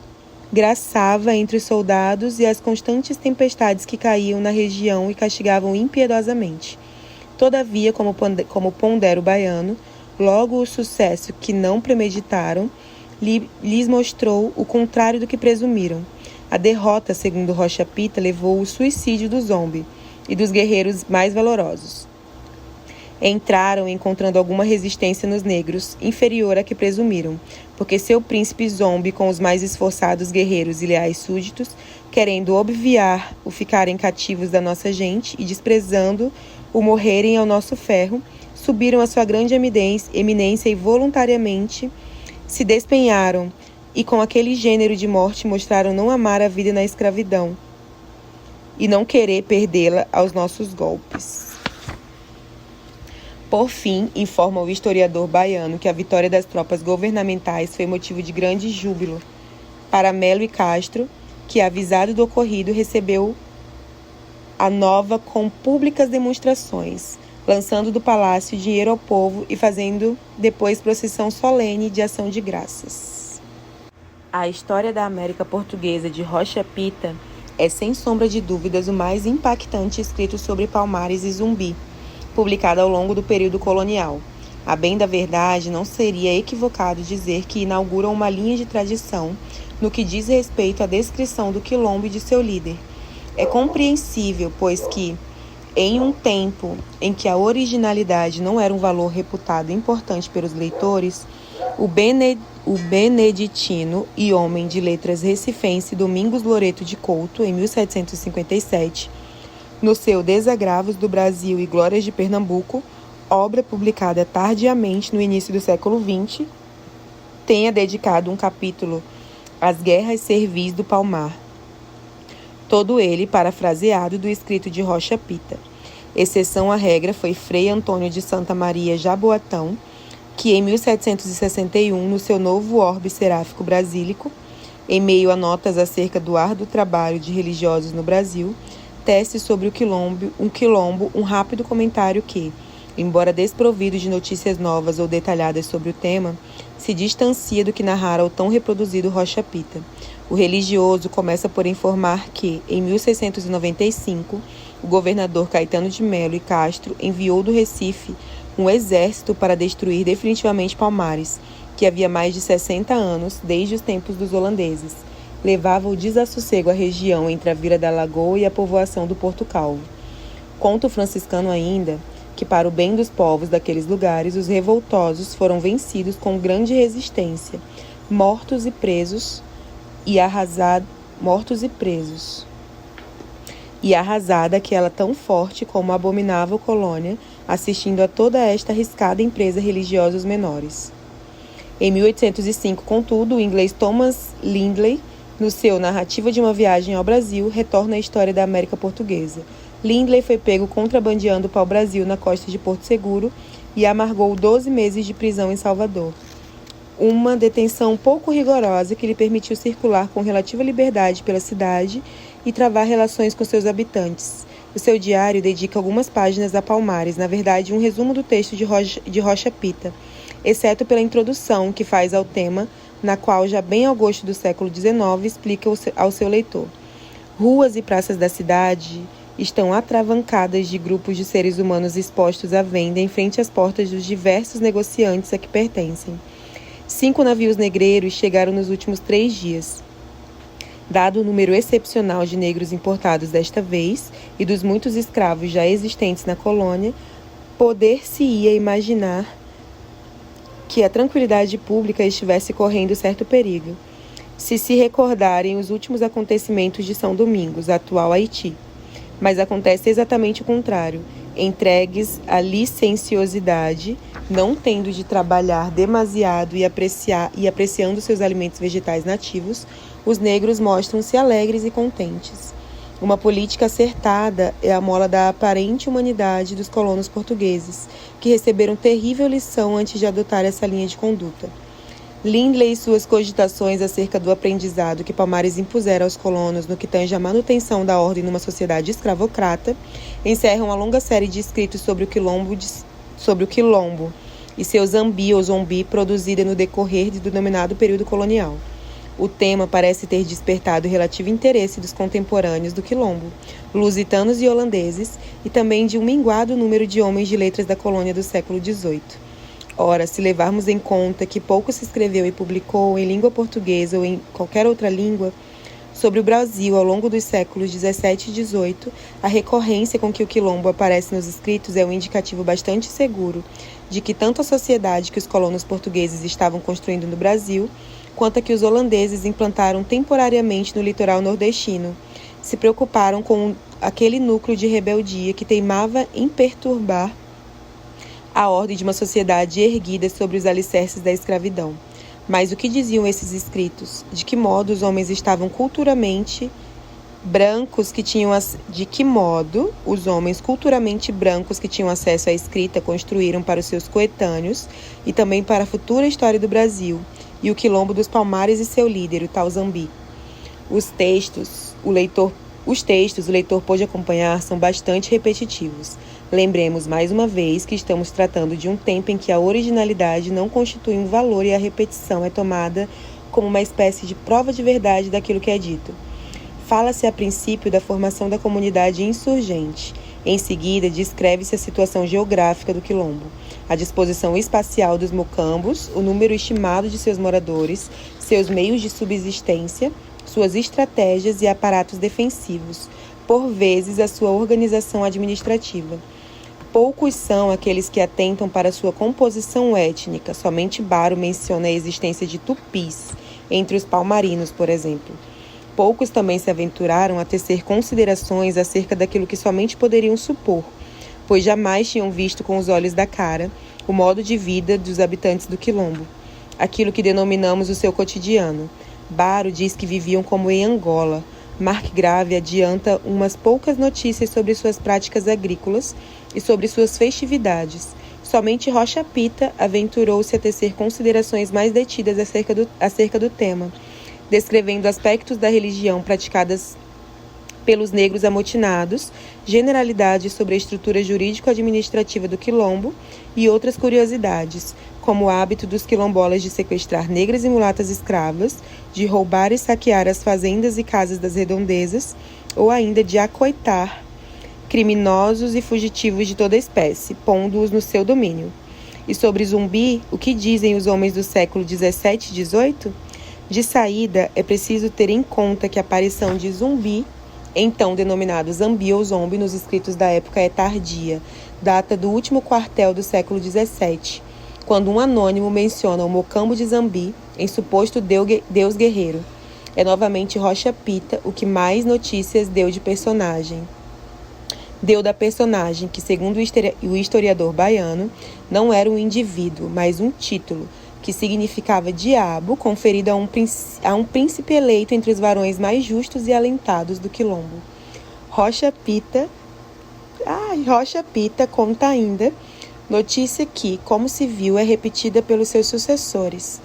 graçava entre os soldados e as constantes tempestades que caíam na região e castigavam impiedosamente. Todavia, como pondera o baiano, logo o sucesso que não premeditaram lhes mostrou o contrário do que presumiram. A derrota, segundo Rocha Pita, levou ao suicídio do Zombi e dos guerreiros mais valorosos. Entraram encontrando alguma resistência nos negros, inferior à que presumiram, porque seu príncipe Zombi, com os mais esforçados guerreiros e leais súditos, querendo obviar o ficarem cativos da nossa gente e desprezando o morrerem ao nosso ferro, subiram a sua grande eminência e voluntariamente se despenharam, e com aquele gênero de morte mostraram não amar a vida na escravidão e não querer perdê-la aos nossos golpes. Por fim, informa o historiador baiano que a vitória das tropas governamentais foi motivo de grande júbilo para Melo e Castro, que, avisado do ocorrido, recebeu a nova com públicas demonstrações, lançando do palácio dinheiro ao povo e fazendo depois procissão solene de ação de graças. A história da América Portuguesa de Rocha Pita é, sem sombra de dúvidas, o mais impactante escrito sobre Palmares e Zumbi, publicado ao longo do período colonial. A bem da verdade, não seria equivocado dizer que inaugura uma linha de tradição no que diz respeito à descrição do quilombo e de seu líder. É compreensível, pois que, em um tempo em que a originalidade não era um valor reputado importante pelos leitores, o beneditino e homem de letras recifense Domingos Loreto de Couto, em 1757, no seu Desagravos do Brasil e Glórias de Pernambuco, obra publicada tardiamente no início do século XX, tenha dedicado um capítulo às guerras servis do Palmar, todo ele parafraseado do escrito de Rocha Pita. Exceção à regra foi Frei Antônio de Santa Maria Jaboatão, que em 1761, no seu novo orbe seráfico brasílico, em meio a notas acerca do árduo trabalho de religiosos no Brasil, tece sobre o quilombo um rápido comentário que, embora desprovido de notícias novas ou detalhadas sobre o tema, se distancia do que narrara o tão reproduzido Rocha Pita. O religioso começa por informar que, em 1695, o governador Caetano de Melo e Castro enviou do Recife um exército para destruir definitivamente Palmares, que havia mais de 60 anos, desde os tempos dos holandeses, levava o desassossego à região entre a Vila da Lagoa e a povoação do Porto Calvo. Conta o franciscano ainda que, para o bem dos povos daqueles lugares, os revoltosos foram vencidos com grande resistência, mortos e presos, e arrasada aquela tão forte como a abominável colônia, assistindo a toda esta arriscada empresa religiosa os menores. Em 1805, contudo, o inglês Thomas Lindley No seu Narrativa de uma Viagem ao Brasil, retorna a história da América Portuguesa. Lindley foi pego contrabandeando pau-brasil na costa de Porto Seguro e amargou 12 meses de prisão em Salvador. Uma detenção pouco rigorosa que lhe permitiu circular com relativa liberdade pela cidade e travar relações com seus habitantes. O seu diário dedica algumas páginas a Palmares, na verdade um resumo do texto de Rocha Pita, exceto pela introdução que faz ao tema, na qual, já bem ao gosto do século XIX, explica ao seu leitor. Ruas e praças da cidade estão atravancadas de grupos de seres humanos expostos à venda em frente às portas dos diversos negociantes a que pertencem. 5 navios negreiros chegaram nos últimos 3 dias. Dado o número excepcional de negros importados desta vez e dos muitos escravos já existentes na colônia, poder-se-ia imaginar que a tranquilidade pública estivesse correndo certo perigo, se recordarem os últimos acontecimentos de São Domingos, atual Haiti. Mas acontece exatamente o contrário. Entregues à licenciosidade, não tendo de trabalhar demasiado e apreciando seus alimentos vegetais nativos, os negros mostram-se alegres e contentes. Uma política acertada é a mola da aparente humanidade dos colonos portugueses, que receberam terrível lição antes de adotar essa linha de conduta. Lindley e suas cogitações acerca do aprendizado que Palmares impusera aos colonos no que tange à manutenção da ordem numa sociedade escravocrata encerram a longa série de escritos sobre o quilombo e seu zambi ou zombi produzida no decorrer do denominado período colonial. O tema parece ter despertado relativo interesse dos contemporâneos do quilombo, lusitanos e holandeses, e também de um minguado número de homens de letras da colônia do século XVIII. Ora, se levarmos em conta que pouco se escreveu e publicou em língua portuguesa ou em qualquer outra língua sobre o Brasil ao longo dos séculos XVII e XVIII, a recorrência com que o quilombo aparece nos escritos é um indicativo bastante seguro de que tanto a sociedade que os colonos portugueses estavam construindo no Brasil, quanto a que os holandeses implantaram temporariamente no litoral nordestino, se preocuparam com aquele núcleo de rebeldia que teimava em perturbar a ordem de uma sociedade erguida sobre os alicerces da escravidão. Mas o que diziam esses escritos? De que modo os homens estavam culturalmente brancos que tinham acesso à escrita construíram para os seus coetâneos e também para a futura história do Brasil e o quilombo dos Palmares e seu líder, o tal Zambi. Os textos, o leitor pôde acompanhar, são bastante repetitivos. Lembremos mais uma vez que estamos tratando de um tempo em que a originalidade não constitui um valor e a repetição é tomada como uma espécie de prova de verdade daquilo que é dito. Fala-se a princípio da formação da comunidade insurgente. Em seguida, descreve-se a situação geográfica do quilombo, a disposição espacial dos mocambos, o número estimado de seus moradores, seus meios de subsistência, suas estratégias e aparatos defensivos, por vezes a sua organização administrativa. Poucos são aqueles que atentam para sua composição étnica. Somente Baro menciona a existência de tupis, entre os palmarinos, por exemplo. Poucos também se aventuraram a tecer considerações acerca daquilo que somente poderiam supor, pois jamais tinham visto com os olhos da cara o modo de vida dos habitantes do quilombo, aquilo que denominamos o seu cotidiano. Baro diz que viviam como em Angola. Marcgrave adianta umas poucas notícias sobre suas práticas agrícolas e sobre suas festividades. Somente Rocha Pita aventurou-se a tecer considerações mais detidas acerca do tema, descrevendo aspectos da religião praticadas pelos negros amotinados, generalidades sobre a estrutura jurídico-administrativa do quilombo e outras curiosidades, como o hábito dos quilombolas de sequestrar negras e mulatas escravas, de roubar e saquear as fazendas e casas das redondezas, ou ainda de acoitar criminosos e fugitivos de toda espécie, pondo-os no seu domínio. E sobre Zumbi, o que dizem os homens do século XVII e XVIII? De saída, é preciso ter em conta que a aparição de Zumbi, então denominado Zambi ou Zombi, nos escritos da época é tardia, data do último quartel do século XVII, quando um anônimo menciona o mocambo de Zambi em suposto deus guerreiro. É novamente Rocha Pita o que mais notícias deu da personagem, que segundo o historiador baiano, não era um indivíduo, mas um título, que significava diabo, conferido a um príncipe eleito entre os varões mais justos e alentados do quilombo. Rocha Pita conta ainda notícia que, como se viu, é repetida pelos seus sucessores,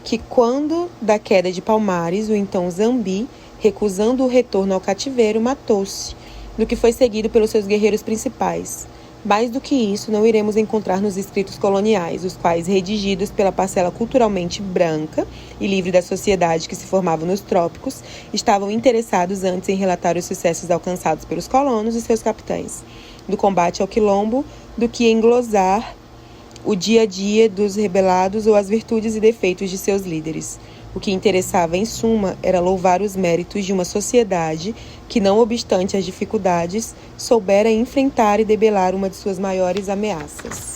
que quando da queda de Palmares, o então Zambi, recusando o retorno ao cativeiro, matou-se, do que foi seguido pelos seus guerreiros principais. Mais do que isso, não iremos encontrar nos escritos coloniais, os quais, redigidos pela parcela culturalmente branca e livre da sociedade que se formava nos trópicos, estavam interessados antes em relatar os sucessos alcançados pelos colonos e seus capitães, do combate ao quilombo, do que em glosar o dia a dia dos rebelados ou as virtudes e defeitos de seus líderes. O que interessava, em suma, era louvar os méritos de uma sociedade que, não obstante as dificuldades, soubera enfrentar e debelar uma de suas maiores ameaças.